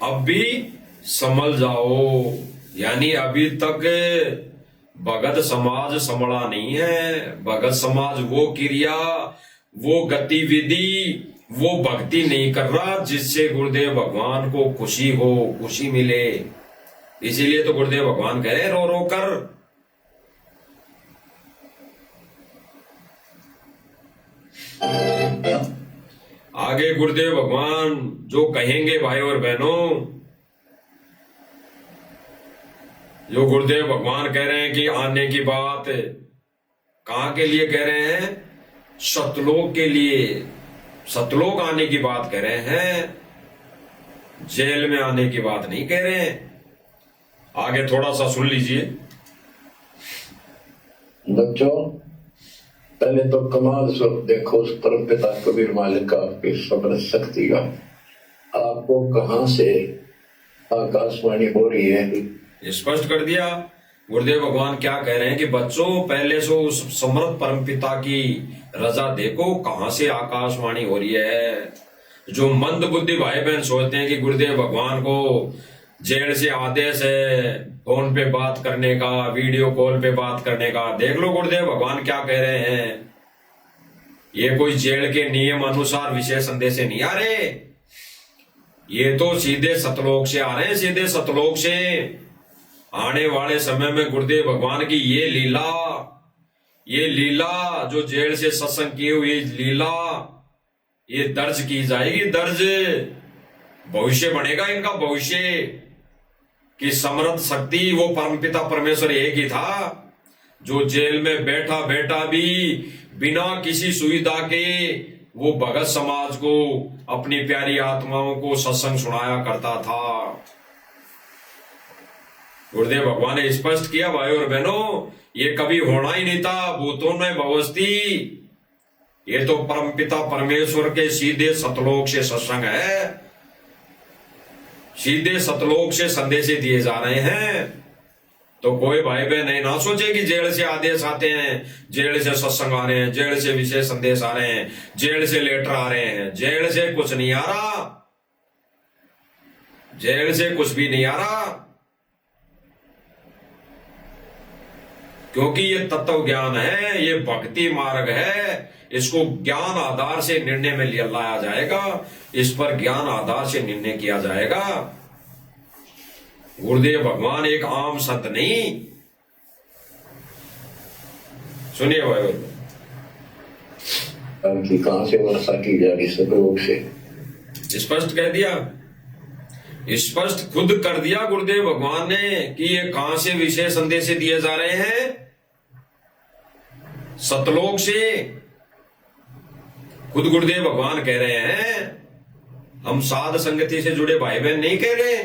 अब भी संभल जाओ। यानी अभी तक भगत समाज संभला नहीं है। भगत समाज वो क्रिया, वो गतिविधि, वो भक्ति नहीं कर रहा जिससे गुरुदेव भगवान को खुशी हो, खुशी मिले। इसीलिए तो गुरुदेव भगवान कह रहे रो रो कर। आगे गुरुदेव भगवान जो कहेंगे भाई और बहनों, जो गुरुदेव भगवान कह रहे हैं कि आने की बात कहां के लिए कह रहे हैं? सतलोक के लिए। सतलोक आने की बात कह रहे हैं, जेल में आने की बात नहीं कह रहे हैं। आगे थोड़ा सा सुन लीजिए बच्चों। पहले तो कमाल स्वरूप देखो उस परम पिता कबीर मालिक का, आपकी समझ शक्ति का। आपको कहां से आकाशवाणी हो रही है, स्पष्ट कर दिया। गुरुदेव भगवान क्या कह रहे हैं कि बच्चों पहले से उस समर्थ परम पिता की रजा देखो, कहां से आकाशवाणी हो रही है। जो मंद बुद्धि भाई बहन सोचते हैं कि गुरुदेव भगवान को जेल से आदेश है फोन पे बात करने का, वीडियो कॉल पे बात करने का, देख लो गुरुदेव भगवान क्या कह रहे हैं। ये कोई जेल के नियम अनुसार विशेष संदेश नहीं आ रहे, ये तो सीधे सतलोक से आ रहे हैं, सीधे सतलोक से। आने वाले समय में गुरुदेव भगवान की ये लीला जो जेल से सत्संग की हुई लीला, ये दर्ज की जाएगी, दर्ज। भविष्य बनेगा इनका, भविष्य की समर्थ शक्ति वो परमपिता परमेश्वर एक ही था, जो जेल में बैठा बैठा भी बिना किसी सुविधा के वो भगत समाज को, अपनी प्यारी आत्माओं को सत्संग सुनाया करता था। गुरुदेव भगवान ने स्पष्ट किया भाई और बहनों, ये कभी होना ही नहीं था, भूतों में भवस्ती। ये तो परमपिता परमेश्वर के सीधे सतलोक से सत्संग है, सीधे सतलोक से संदेश दिए जा रहे हैं। तो कोई भाई बहन नहीं ना सोचे कि जेल से आदेश आते हैं, जेल से सत्संग आ रहे हैं, जेल से विशेष संदेश आ रहे हैं, जेल से लेटर आ रहे हैं। जेल से कुछ नहीं आ रहा, जेल से कुछ भी नहीं आ रहा, क्योंकि ये तत्व ज्ञान है, ये भक्ति मार्ग है। इसको ज्ञान आधार से निर्णय में लाया जाएगा, इस पर ज्ञान आधार से निर्णय किया जाएगा। गुरुदेव भगवान एक आम संत नहीं। सुनिए भाई, कहां से वर्षा की जा रही सतलोक से, स्पष्ट कह दिया, स्पष्ट खुद कर दिया गुरुदेव भगवान ने कि ये कहां से विशेष संदेश दिए जा रहे हैं? सतलोक से। खुद गुरुदेव भगवान कह रहे हैं, हम साध संगति से जुड़े भाई बहन नहीं कह रहे।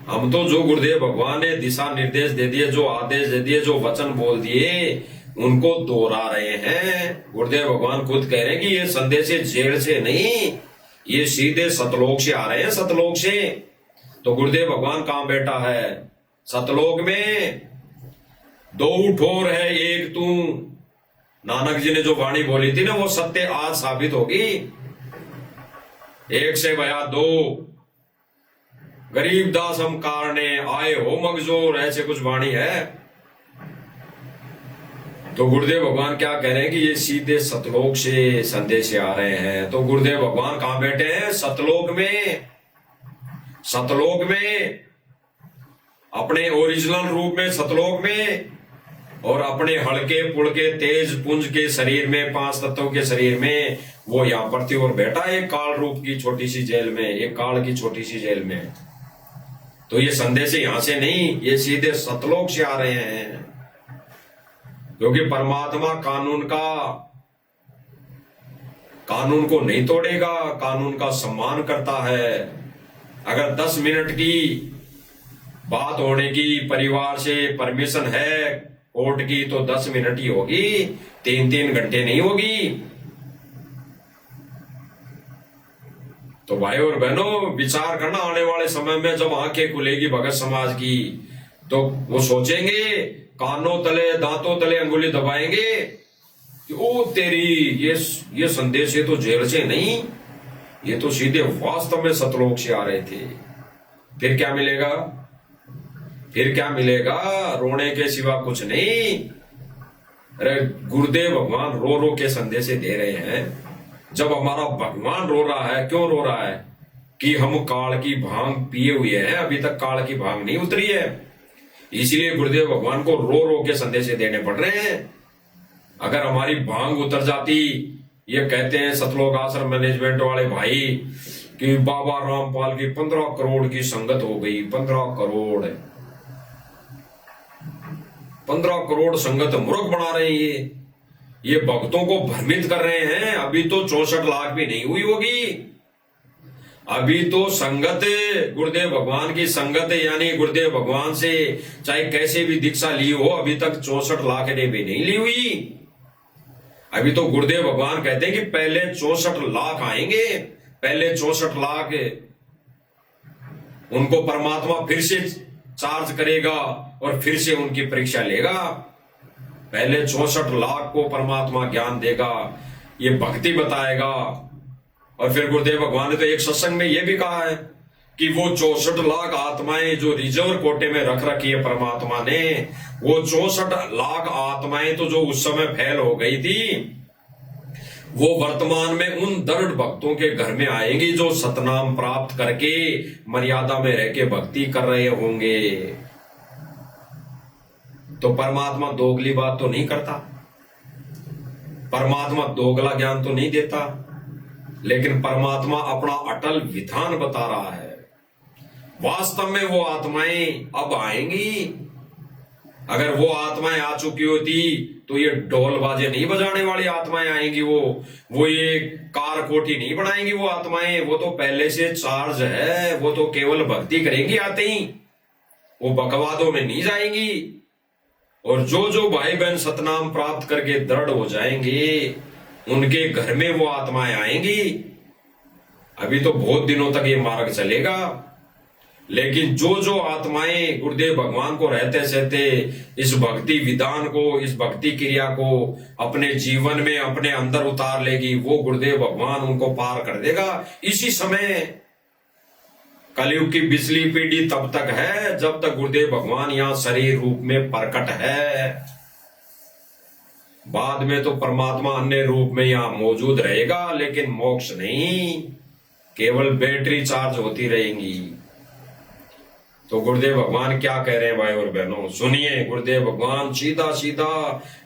हम तो जो गुरुदेव भगवान ने दिशा निर्देश दे दिए, जो आदेश दे दिए, जो वचन बोल दिए, उनको दोहरा रहे हैं। गुरुदेव भगवान खुद कह रहे हैं कि ये संदेश जेल से नहीं, ये सीधे सतलोक से आ रहे हैं, सतलोक से। तो गुरुदेव भगवान कहां बैठा है? सतलोक में। दो ठोर है एक तू, नानक जी ने जो वाणी बोली थी ना, वो सत्य आज साबित होगी। एक से भया दो, गरीब दास हम कारणे आए हो मगजोर, ऐसे कुछ वाणी है। तो गुरुदेव भगवान क्या कह रहे हैं कि ये सीधे सतलोक से संदेश आ रहे हैं। तो गुरुदेव भगवान कहां बैठे हैं? सतलोक में। सतलोक में, अपने ओरिजिनल रूप में सतलोक में, और अपने हल्के पुड़के तेज पुंज के शरीर में, 5 तत्वों के शरीर में वो यहाँ पर थी और बैठा एक काल रूप की छोटी सी जेल में, एक काल की छोटी सी जेल में। तो ये संदेश यहां से नहीं, ये सीधे सतलोक से आ रहे हैं, क्योंकि परमात्मा कानून को नहीं तोड़ेगा, कानून का सम्मान करता है। अगर 10 मिनट की बात होने की परिवार से परमिशन है कोर्ट की तो 10 मिनट ही होगी, 3-3 घंटे नहीं होगी। तो भाई और बहनों, विचार करना आने वाले समय में जब आंखें खुलेगी भगत समाज की, तो वो सोचेंगे, कानों तले दांतों तले अंगुली दबाएंगे कि ओ तेरी ये संदेश ये तो जेल से नहीं, ये तो सीधे वास्तव में सतलोक से आ रहे थे। फिर क्या मिलेगा? फिर क्या मिलेगा? रोने के सिवा कुछ नहीं। अरे गुरुदेव भगवान रो रो के संदेश दे रहे हैं। जब हमारा भगवान रो रहा है, क्यों रो रहा है? कि हम काल की भांग पिए हुए हैं, अभी तक काल की भांग नहीं उतरी है, इसलिए गुरुदेव भगवान को रो रो के संदेश देने पड़ रहे हैं। अगर हमारी भांग उतर जाती, ये कहते हैं सतलोक आश्रम मैनेजमेंट वाले भाई कि बाबा रामपाल की 15 करोड़ की संगत हो गई। 15 करोड़ संगत मूर्ख बना रहे हैं। ये भक्तों को भ्रमित कर रहे हैं। अभी तो 64 लाख भी नहीं हुई होगी। अभी तो संगत, गुरुदेव भगवान की संगत, यानी गुरुदेव भगवान से चाहे कैसे भी दीक्षा ली हो, अभी तक 64 लाख ने भी नहीं ली हुई। अभी तो गुरुदेव भगवान कहते हैं कि पहले 64 लाख आएंगे, पहले 64 लाख उनको परमात्मा फिर से चार्ज करेगा और फिर से उनकी परीक्षा लेगा। पहले 64 लाख को परमात्मा ज्ञान देगा, ये भक्ति बताएगा। और फिर गुरुदेव भगवान ने तो एक सत्संग में यह भी कहा है कि वो 64 लाख आत्माएं जो रिजर्व कोटे में रख रखी है परमात्मा ने, वो 64 लाख आत्माएं तो जो उस समय फैल हो गई थी, वो वर्तमान में उन दृढ़ भक्तों के घर में आएंगी जो सतनाम प्राप्त करके मर्यादा में रह के भक्ति कर रहे होंगे। तो परमात्मा दोगली बात तो नहीं करता, परमात्मा दोगला ज्ञान तो नहीं देता, लेकिन परमात्मा अपना अटल विधान बता रहा है। वास्तव में वो आत्माएं अब आएंगी। अगर वो आत्माएं आ चुकी होती तो ये ढोल बाजे नहीं बजाने वाली आत्माएं आएंगी, वो ये कार कोठी नहीं बनाएंगी वो आत्माएं। वो तो पहले से चार्ज है, वो तो केवल भक्ति करेंगी आते ही, वो बकवादों में नहीं जाएंगी। और जो जो भाई बहन सतनाम प्राप्त करके दृढ़ हो जाएंगे, उनके घर में वो आत्माएं आएंगी। अभी तो बहुत दिनों तक ये मार्ग चलेगा, लेकिन जो जो आत्माएं गुरुदेव भगवान को रहते सहते इस भक्ति विधान को, इस भक्ति क्रिया को अपने जीवन में अपने अंदर उतार लेगी, वो गुरुदेव भगवान उनको पार कर देगा। इसी समय कलयुग की बिजली पीढ़ी तब तक है जब तक गुरुदेव भगवान यहाँ शरीर रूप में प्रकट है। बाद में तो परमात्मा अन्य रूप में यहाँ मौजूद रहेगा, लेकिन मोक्ष नहीं, केवल बैटरी चार्ज होती रहेंगी। तो गुरुदेव भगवान क्या कह रहे हैं भाई और बहनों, सुनिए। गुरुदेव भगवान सीधा सीधा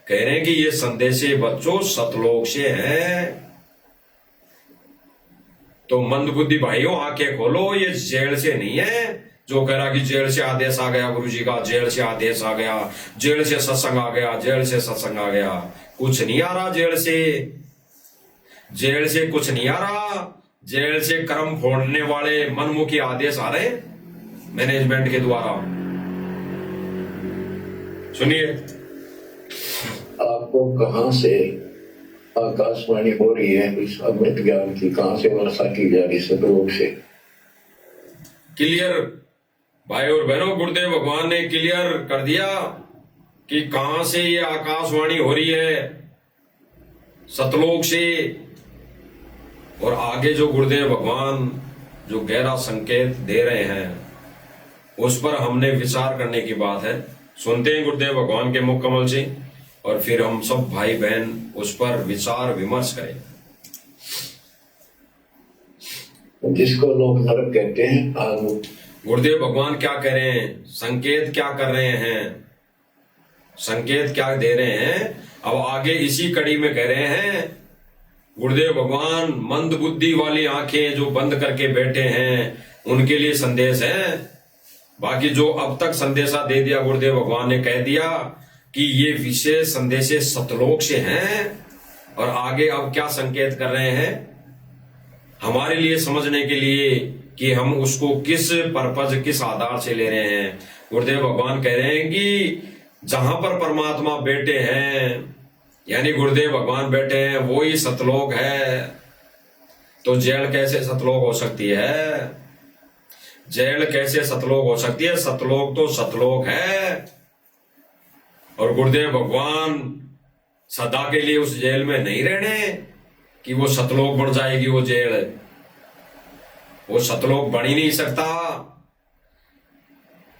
कह रहे हैं कि ये संदेशे बच्चों सतलोक से हैं। तो मंदबुद्धि भाइयों आंखें खोलो, ये जेल से नहीं है। जो कह रहा कि जेल से आदेश आ गया गुरुजी का, जेल से आदेश आ गया, जेल से सत्संग आ गया, जेल से सत्संग आ गया, कुछ नहीं आ रहा जेल से। जेल से कुछ नहीं आ रहा। जेल से कर्म फोड़ने वाले मनमुखी आदेश आ रहे मैनेजमेंट के द्वारा। सुनिए, आपको कहां से आकाशवाणी हो रही है इस अमृत ज्ञान की, कहां से वर्षा की जा रही सतलोक से? क्लियर भाई और बहनों, गुरुदेव भगवान ने क्लियर कर दिया कि कहां से ये आकाशवाणी हो रही है, सतलोक से। और आगे जो गुरुदेव भगवान जो गहरा संकेत दे रहे हैं उस पर हमने विचार करने की बात है। सुनते हैं गुरुदेव भगवान के मुख कमल से, और फिर हम सब भाई बहन उस पर विचार विमर्श करें। जिसको लोग नरक कहते हैं, आज गुरुदेव भगवान क्या कह रहे हैं, संकेत क्या कर रहे हैं, संकेत क्या दे रहे हैं। अब आगे इसी कड़ी में कह रहे हैं गुरुदेव भगवान, मंद बुद्धि वाली आंखें जो बंद करके बैठे हैं उनके लिए संदेश है। बाकी जो अब तक संदेशा दे दिया गुरुदेव भगवान ने कह दिया कि ये विशेष संदेशे सतलोक से हैं। और आगे अब क्या संकेत कर रहे हैं हमारे लिए समझने के लिए कि हम उसको किस पर्पज, किस आधार से ले रहे हैं। गुरुदेव भगवान कह रहे हैं कि जहां पर परमात्मा बैठे हैं, यानी गुरुदेव भगवान बैठे हैं, वो ही सतलोक है। तो जेल कैसे सतलोक हो सकती है? जेल कैसे सतलोक हो सकती है? सतलोक तो सतलोक है। और गुरुदेव भगवान सदा के लिए उस जेल में नहीं रहने कि वो सतलोक बन जाएगी वो जेल। वो सतलोक बन ही नहीं सकता,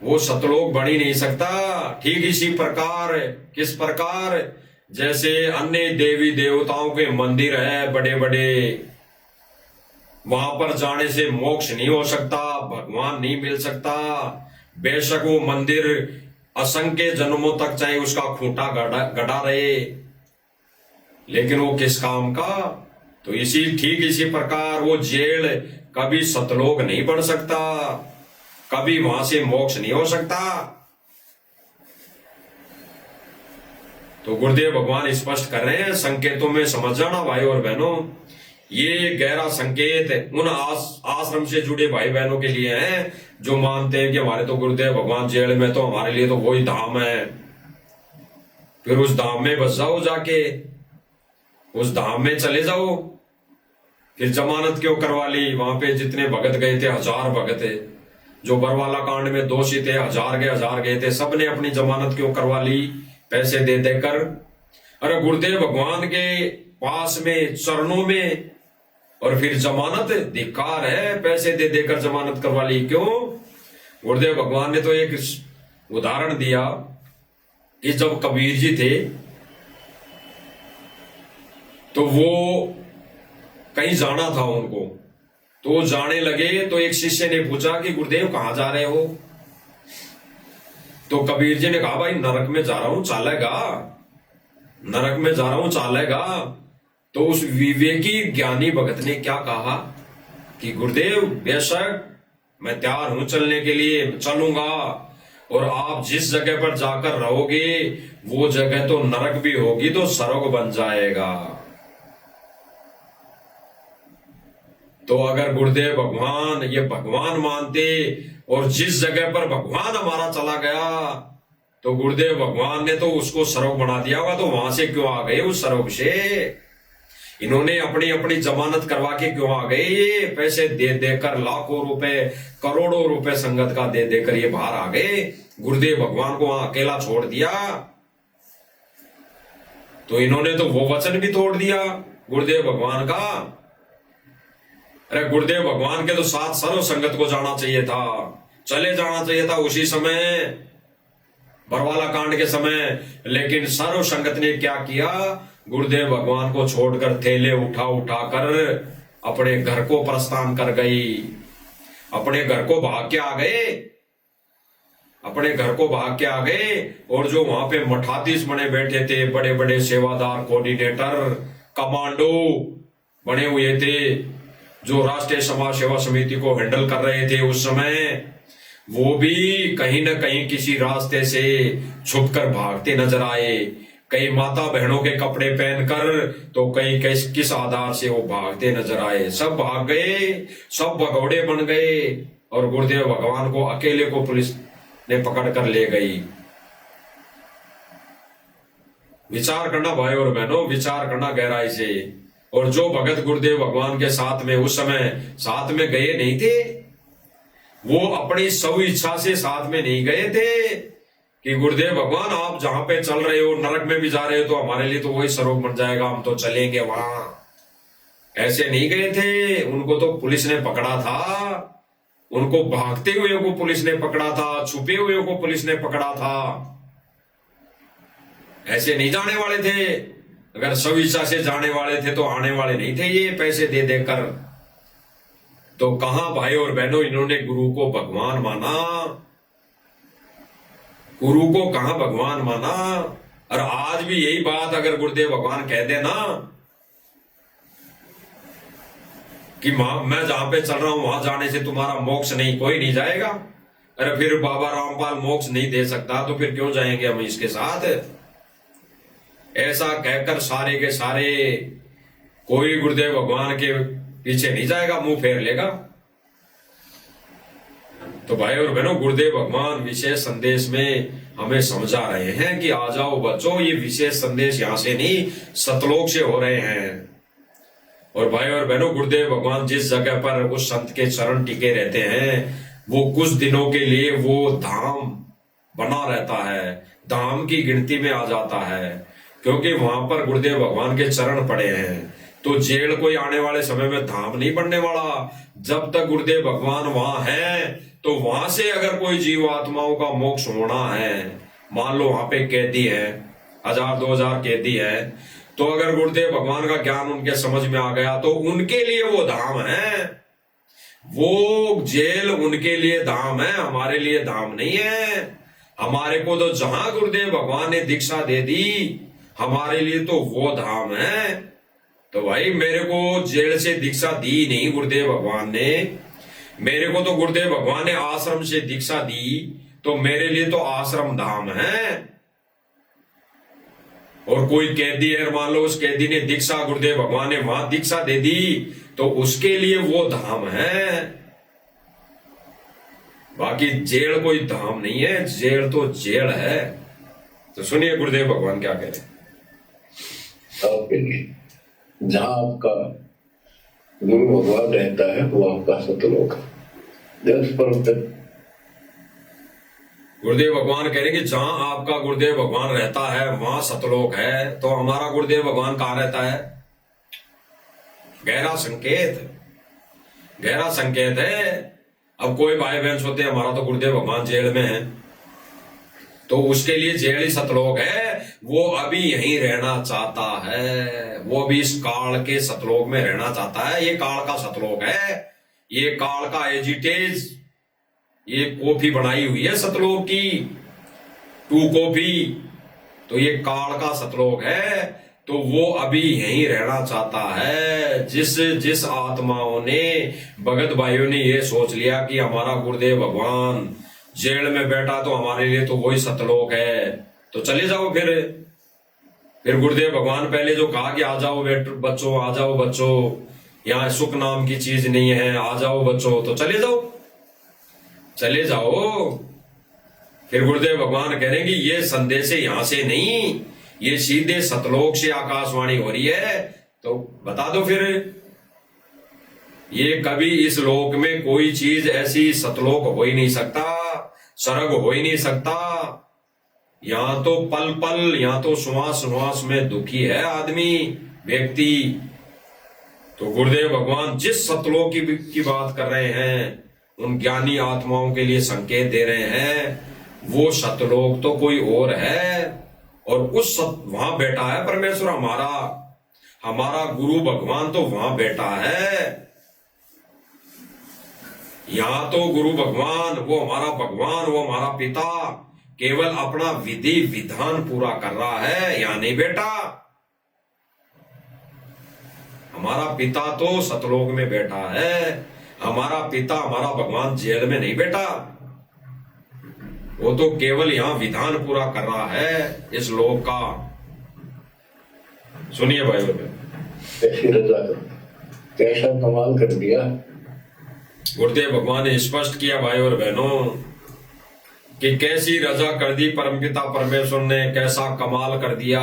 वो सतलोक बन ही नहीं सकता। ठीक इसी प्रकार, किस प्रकार? जैसे अन्य देवी देवताओं के मंदिर है बड़े बड़े, वहां पर जाने से मोक्ष नहीं हो सकता, भगवान नहीं मिल सकता। बेशक वो मंदिर असंख्य जन्मों तक चाहे उसका खूंटा गड़ा रहे, लेकिन वो किस काम का? तो ठीक इसी प्रकार वो जेल कभी सतलोक नहीं बन सकता, कभी वहां से मोक्ष नहीं हो सकता। तो गुरुदेव भगवान स्पष्ट कर रहे हैं, संकेतों में समझ जाना भाई और बहनों। ये गहरा संकेत उन आश्रम से जुड़े भाई बहनों के लिए है जो मानते हैं कि हमारे तो गुरुदेव भगवान जेल में, तो हमारे लिए तो वही धाम है। फिर उस धाम में बस जाओ, जाके उस धाम में चले जाओ। फिर जमानत क्यों करवा ली? वहां पे जितने भगत गए थे, 1000 भगत है जो बरवाला कांड में दोषी थे, 1000 गए थे, सबने अपनी जमानत क्यों करवा ली? पैसे दे देकर। अरे गुरुदेव भगवान के पास में, चरणों में, और फिर जमानत धिक्कार है, पैसे दे देकर जमानत करवा ली। क्यों? गुरुदेव भगवान ने तो एक उदाहरण दिया कि जब कबीर जी थे तो वो कहीं जाना था उनको, तो जाने लगे तो एक शिष्य ने पूछा कि गुरुदेव कहां जा रहे हो? तो कबीर जी ने कहा भाई नरक में जा रहा हूं, चालेगा? नरक में जा रहा हूं, चालेगा? तो उस विवेकी ज्ञानी भगत ने क्या कहा कि गुरुदेव बेशक मैं तैयार हूं चलने के लिए, चलूंगा, और आप जिस जगह पर जाकर रहोगे वो जगह तो नरक भी होगी तो स्वर्ग बन जाएगा। तो अगर गुरुदेव भगवान ये भगवान मानते और जिस जगह पर भगवान हमारा चला गया तो गुरुदेव भगवान ने तो उसको स्वर्ग बना दिया होगा, तो वहां से क्यों आ गए उस स्वर्ग से? इन्होंने अपनी अपनी जमानत करवा के क्यों आ गए? ये पैसे दे देकर, लाखों रुपए, करोड़ों रुपए संगत का दे देकर ये बाहर आ गए, गुरुदेव भगवान को वहां अकेला छोड़ दिया। तो इन्होंने तो वो वचन भी तोड़ दिया गुरुदेव भगवान का। अरे गुरुदेव भगवान के तो साथ सर्व संगत को जाना चाहिए था, चले जाना चाहिए था उसी समय, बरवाला कांड के समय। लेकिन सर्व संगत ने क्या किया? गुरुदेव भगवान को छोड़कर थैले उठा उठाकर अपने घर को प्रस्थान कर गई, अपने घर को भाग के आ गए, अपने घर को भाग के आ गए। और जो वहां पे मठाधीश बने बैठे थे, बड़े बड़े सेवादार, कोऑर्डिनेटर, कमांडो बने हुए थे, जो राष्ट्रीय समाज सेवा समिति को हैंडल कर रहे थे उस समय, वो भी कहीं न कहीं किसी रास्ते से छुपकर भागते नजर आए। कई माता बहनों के कपड़े पहनकर, तो कई किस आधार से वो भागते नजर आए। सब भाग गए, सब भगौड़े बन गए, और गुरुदेव भगवान को अकेले को पुलिस ने पकड़ कर ले गई। विचार करना भाई और बहनों, विचार करना गहराई से। और जो भगत गुरुदेव भगवान के साथ में उस समय साथ में गए नहीं थे, वो अपनी स्व इच्छा से साथ में नहीं गए थे कि गुरुदेव भगवान आप जहां पे चल रहे हो, नरक में भी जा रहे हो, तो हमारे लिए तो वही स्वर्ग बन जाएगा, हम तो चलेंगे वहां। ऐसे नहीं गए थे। उनको तो पुलिस ने पकड़ा था, उनको भागते हुए को पुलिस ने पकड़ा था, छुपे हुए को पुलिस ने पकड़ा था। ऐसे नहीं जाने वाले थे। अगर स्वेच्छा से जाने वाले थे तो आने वाले नहीं थे ये पैसे दे देकर। तो कहां भाई और बहनों इन्होंने गुरु को भगवान माना? गुरु को कहां भगवान माना? और आज भी यही बात अगर गुरुदेव भगवान कह देना कि मैं जहां पे चल रहा हूं वहां जाने से तुम्हारा मोक्ष नहीं, कोई नहीं जाएगा। अरे फिर बाबा रामपाल मोक्ष नहीं दे सकता, तो फिर क्यों जाएंगे हम इसके साथ? ऐसा कहकर सारे के सारे कोई गुरुदेव भगवान के पीछे नहीं जाएगा, मुंह फेर लेगा। तो भाई और बहनों, गुरुदेव भगवान विशेष संदेश में हमें समझा रहे हैं कि आ जाओ बच्चों, ये विशेष संदेश यहां से नहीं सतलोक से हो रहे हैं। और भाई और बहनों, गुरुदेव भगवान जिस जगह पर उस संत के चरण टिके रहते हैं, वो कुछ दिनों के लिए वो धाम बना रहता है, धाम की गिनती में आ जाता है, क्योंकि वहां पर गुरुदेव भगवान के चरण पड़े हैं। तो जेल कोई आने वाले समय में धाम नहीं बनने वाला। जब तक गुरुदेव भगवान वहां है, तो वहां से अगर कोई जीव आत्माओं का मोक्ष होना है, मान लो वहां पे कैदी है, 1000-2000 कैदी है, तो अगर गुरुदेव भगवान का ज्ञान उनके समझ में आ गया, तो उनके लिए वो धाम है। वो जेल उनके लिए धाम है, हमारे लिए धाम नहीं है। हमारे को तो जहां गुरुदेव भगवान ने दीक्षा दे दी, हमारे लिए तो वो धाम है। तो भाई मेरे को जेल से दीक्षा दी नहीं गुरुदेव भगवान ने, मेरे को तो गुरुदेव भगवान ने आश्रम से दीक्षा दी, तो मेरे लिए तो आश्रम धाम है। और कोई कैदी है, मान लो उस कैदी ने दीक्षा, गुरुदेव भगवान ने वहां दीक्षा दे दी, तो उसके लिए वो धाम है। बाकी जेल कोई धाम नहीं है, जेल तो जेल है। तो सुनिए गुरुदेव भगवान क्या कह रहे हैं। आपके लिए जहां आपका गुरु भगवान रहता है, वो आपका सतलोक है। गुरुदेव भगवान कह रहे हैं कि जहां आपका गुरुदेव भगवान रहता है, वहां सतलोक है। तो हमारा गुरुदेव भगवान कहां रहता है? गहरा संकेत, गहरा संकेत है। अब कोई भाई बहन सोते हैं हमारा तो गुरुदेव भगवान जेल में है, तो उसके लिए जेल ही सतलोक है। वो अभी यहीं रहना चाहता है, वो भी इस काल के सतलोक में रहना चाहता है। ये काल का सतलोक है, ये काल का एजिटेज, ये कॉफी बनाई हुई है सतलोक की, 2 कॉफी। तो ये काल का सतलोक है, तो वो अभी यहीं रहना चाहता है। जिस आत्माओं ने, भगत भाइयों ने ये सोच लिया कि हमारा गुरुदेव भगवान जेल में बैठा, तो हमारे लिए तो वही सतलोक है, तो चले जाओ। फिर गुरुदेव भगवान पहले जो कहा कि आ जाओ बच्चों, आ जाओ बच्चों, यहाँ सुख नाम की चीज नहीं है, आ जाओ बच्चों, तो चले जाओ, चले जाओ। फिर गुरुदेव भगवान कह रहे हैं कि ये संदेश यहां से नहीं, ये सीधे सतलोक से आकाशवाणी हो रही है। तो बता दो फिर, ये कभी इस लोक में कोई चीज ऐसी सतलोक हो ही नहीं सकता, स्वर्ग हो ही नहीं सकता। यहां तो पल पल, यहां तो श्वास श्वास में दुखी है आदमी, व्यक्ति। तो गुरुदेव भगवान जिस सतलोक की बात कर रहे हैं, उन ज्ञानी आत्माओं के लिए संकेत दे रहे हैं, वो सतलोक तो कोई और है। और वहां बैठा है परमेश्वर, हमारा गुरु भगवान तो वहां बैठा है। यहां तो गुरु भगवान, वो हमारा भगवान, वो हमारा पिता केवल अपना विधि विधान पूरा कर रहा है, यहां नहीं बैठा। हमारा पिता तो सतलोक में बैठा है, हमारा पिता, हमारा भगवान जेल में नहीं बैठा। वो तो केवल यहां विधान पूरा कर रहा है इस लोक का। सुनिए भाई कैसी रजा, कैसा कमाल कर दिया। गुरुदेव भगवान ने स्पष्ट किया भाई और बहनों कि कैसी रजा कर दी परमपिता परमेश्वर ने, कैसा कमाल कर दिया।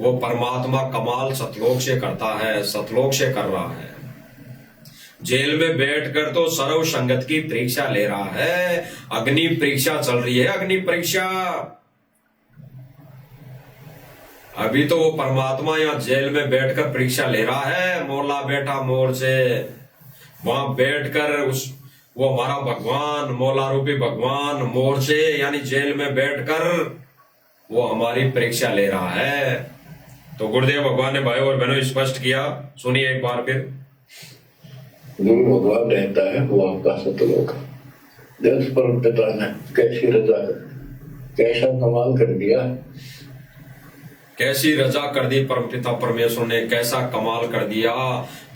वो परमात्मा कमाल सतलोक से करता है, सतलोक से कर रहा है। जेल में बैठकर तो सर्व संगत की परीक्षा ले रहा है, अग्नि परीक्षा चल रही है, अग्नि परीक्षा। अभी तो वो परमात्मा यहाँ जेल में बैठकर परीक्षा ले रहा है। मोला बैठा मोर से, वहां बैठकर वो हमारा भगवान, मौला रूपी भगवान मोर से यानी जेल में बैठकर वो हमारी परीक्षा ले रहा है। तो गुरुदेव भगवान ने भाई और बहनों स्पष्ट किया, सुनिए एक बार फिर। गुरु भगवान रहता है, वो आपका सतलोक है। देश परम पिता ने कैसी रजा, कैसा कमाल कर दिया। कैसी रजा कर दी परमपिता परमेश्वर ने, कैसा कमाल कर दिया।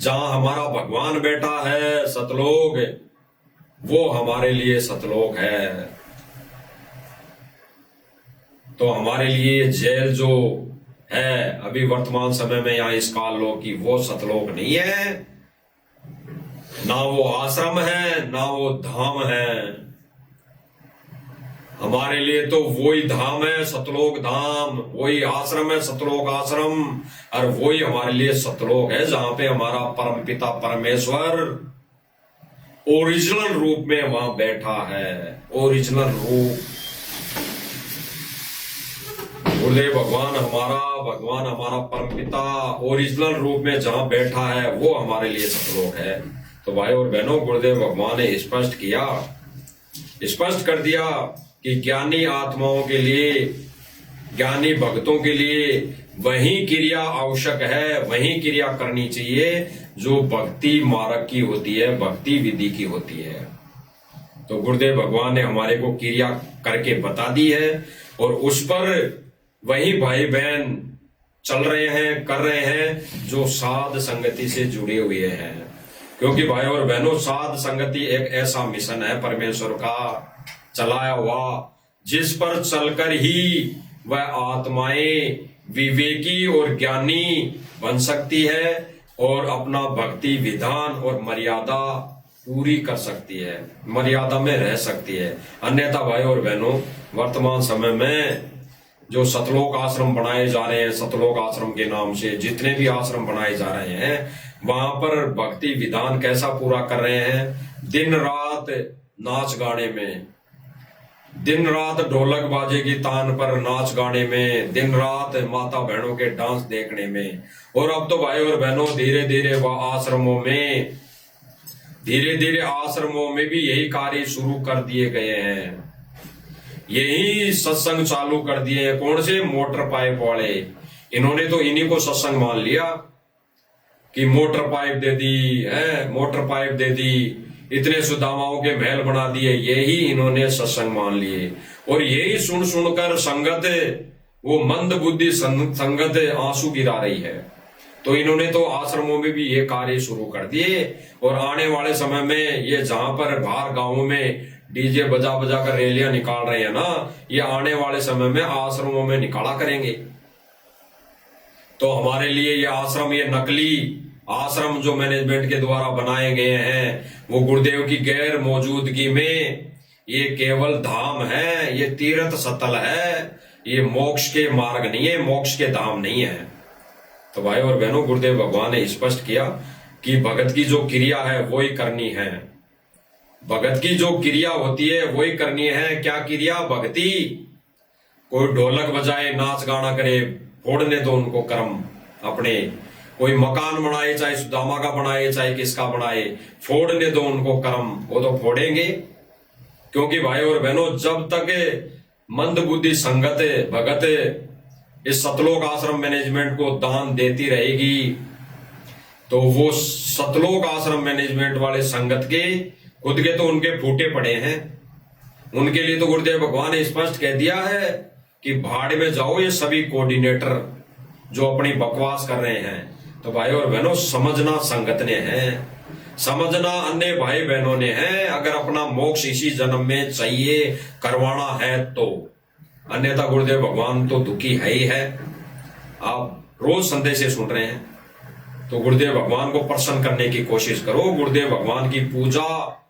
जहां हमारा भगवान बैठा है सतलोक, वो हमारे लिए सतलोक है। तो हमारे लिए जेल जो है। अभी वर्तमान समय में यहाँ इस काल लोक की वो सतलोक नहीं है, ना वो आश्रम है, ना वो धाम है। हमारे लिए तो वही धाम है, सतलोक धाम, वही आश्रम है, सतलोक आश्रम, और वही हमारे लिए सतलोक है जहां पे हमारा परमपिता परमेश्वर ओरिजिनल रूप में वहां बैठा है। ओरिजिनल रूप गुरुदेव भगवान हमारा परमपिता ओरिजिनल रूप में जहां बैठा है वो हमारे लिए सतलोक है। तो भाई और बहनों, गुरुदेव भगवान ने स्पष्ट कर दिया कि ज्ञानी आत्माओं के लिए, ज्ञानी भक्तों के लिए वही क्रिया आवश्यक है, वही क्रिया करनी चाहिए जो भक्ति मार्ग की होती है, भक्ति विधि की होती है। तो गुरुदेव भगवान ने हमारे को क्रिया करके बता दी है और उस पर वही भाई बहन चल रहे हैं, कर रहे हैं जो साध संगति से जुड़े हुए हैं। क्योंकि भाई और बहनों, साध संगति एक ऐसा मिशन है परमेश्वर का चलाया हुआ, जिस पर चलकर ही वह आत्माएं विवेकी और ज्ञानी बन सकती है और अपना भक्ति विधान और मर्यादा पूरी कर सकती है, मर्यादा में रह सकती है। अन्यथा भाई और बहनों, वर्तमान समय में जो सतलोक आश्रम बनाए जा रहे हैं, सतलोक आश्रम के नाम से जितने भी आश्रम बनाए जा रहे हैं, वहां पर भक्ति विधान कैसा पूरा कर रहे हैं? दिन रात नाच गाने में, दिन रात ढोलक बाजे की तान पर नाच गाने में, दिन रात माता बहनों के डांस देखने में। और अब तो भाई और बहनों, धीरे धीरे वह आश्रमों में भी यही कार्य शुरू कर दिए गए हैं, यही सत्संग चालू कर दिए हैं। कौन से? मोटर पाइप वाले। इन्होंने तो इन्हीं को सत्संग मान लिया कि मोटर पाइप दे दी है, मोटर पाइप दे दी, इतने सुदामाओं के महल बना दिए, यही इन्होंने सत्संग मान लिए। और यही सुन सुनकर संगत, वो मंद बुद्धि संगत आंसू गिरा रही है। तो इन्होंने तो आश्रमों में भी ये कार्य शुरू कर दिए और आने वाले समय में ये जहां पर बाहर गांवों में डीजे बजा बजा कर रैलियां निकाल रहे हैं ना, ये आने वाले समय में आश्रमों में निकाला करेंगे। तो हमारे लिए ये आश्रम, ये नकली आश्रम जो मैनेजमेंट के द्वारा बनाए गए हैं, वो गुरुदेव की गैर मौजूदगी में ये केवल धाम है, ये तीर्थ स्थल है, ये मोक्ष के मार्ग नहीं है, मोक्ष के धाम नहीं है। तो भाई और बहनों, गुरुदेव भगवान ने स्पष्ट किया कि भगत की जो क्रिया है वही करनी है, भगत की जो क्रिया होती है वही करनी है। क्या क्रिया? भक्ति। कोई ढोलक बजाए, नाच गाना करे, फोड़ने दो उनको कर्म अपने। कोई मकान बनाए, चाहे सुदामा का बनाए, चाहे किसका बनाए, फोड़ने दो उनको कर्म, वो तो फोड़ेंगे। क्योंकि भाई और बहनों, जब तक मंद बुद्धि संगत भगत इस सतलोक आश्रम मैनेजमेंट को दान देती रहेगी, तो वो सतलोक आश्रम मैनेजमेंट वाले संगत के खुद के तो उनके फूटे पड़े हैं। उनके लिए तो गुरुदेव भगवान ने स्पष्ट कह दिया है कि भाड़ में जाओ ये सभी कोऑर्डिनेटर जो अपनी बकवास कर रहे हैं। तो भाई और बहनों, समझना संगत ने है, समझना अन्य भाई बहनों ने है। अगर अपना मोक्ष इसी जन्म में चाहिए, करवाना है तो, अन्यथा गुरुदेव भगवान तो दुखी है ही है। आप रोज संदेशे सुन रहे हैं, तो गुरुदेव भगवान को प्रसन्न करने की कोशिश करो। गुरुदेव भगवान की पूजा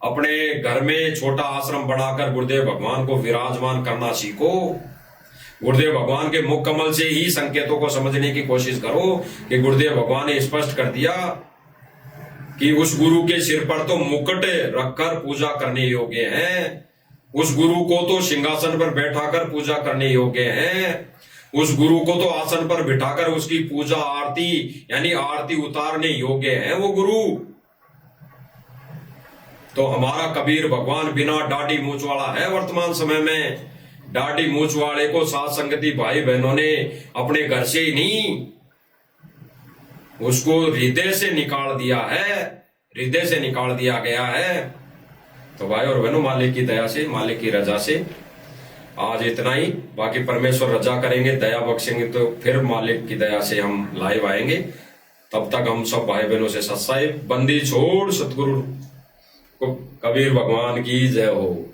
अपने घर में छोटा आश्रम बनाकर गुरुदेव भगवान को विराजमान करना सीखो। गुरुदेव भगवान के मुख कमल से ही संकेतों को समझने की कोशिश करो कि गुरुदेव भगवान ने स्पष्ट कर दिया कि उस गुरु के सिर पर तो मुकुट रखकर पूजा करने योग्य है, उस गुरु को तो सिंहासन पर बैठाकर पूजा करने योग्य है, उस गुरु को तो आसन पर बिठाकर उसकी पूजा आरती यानी आरती उतारने योग्य है वो गुरु। तो हमारा कबीर भगवान बिना दाढ़ी मूंछ वाला है वर्तमान समय में। दाढ़ी मूंछ वाले को साथ संगति भाई बहनों ने अपने घर से ही नहीं, उसको हृदय से निकाल दिया है, हृदय से निकाल दिया गया है। तो भाई और बहनों, मालिक की दया से, मालिक की रजा से आज इतना ही। बाकी परमेश्वर रजा करेंगे, दया बख्शेंगे तो फिर मालिक की दया से हम लाइव आएंगे। तब तक हम सब भाई बहनों से सत्साई बंदी छोड़ सतगुरु को कबीर भगवान की जय हो।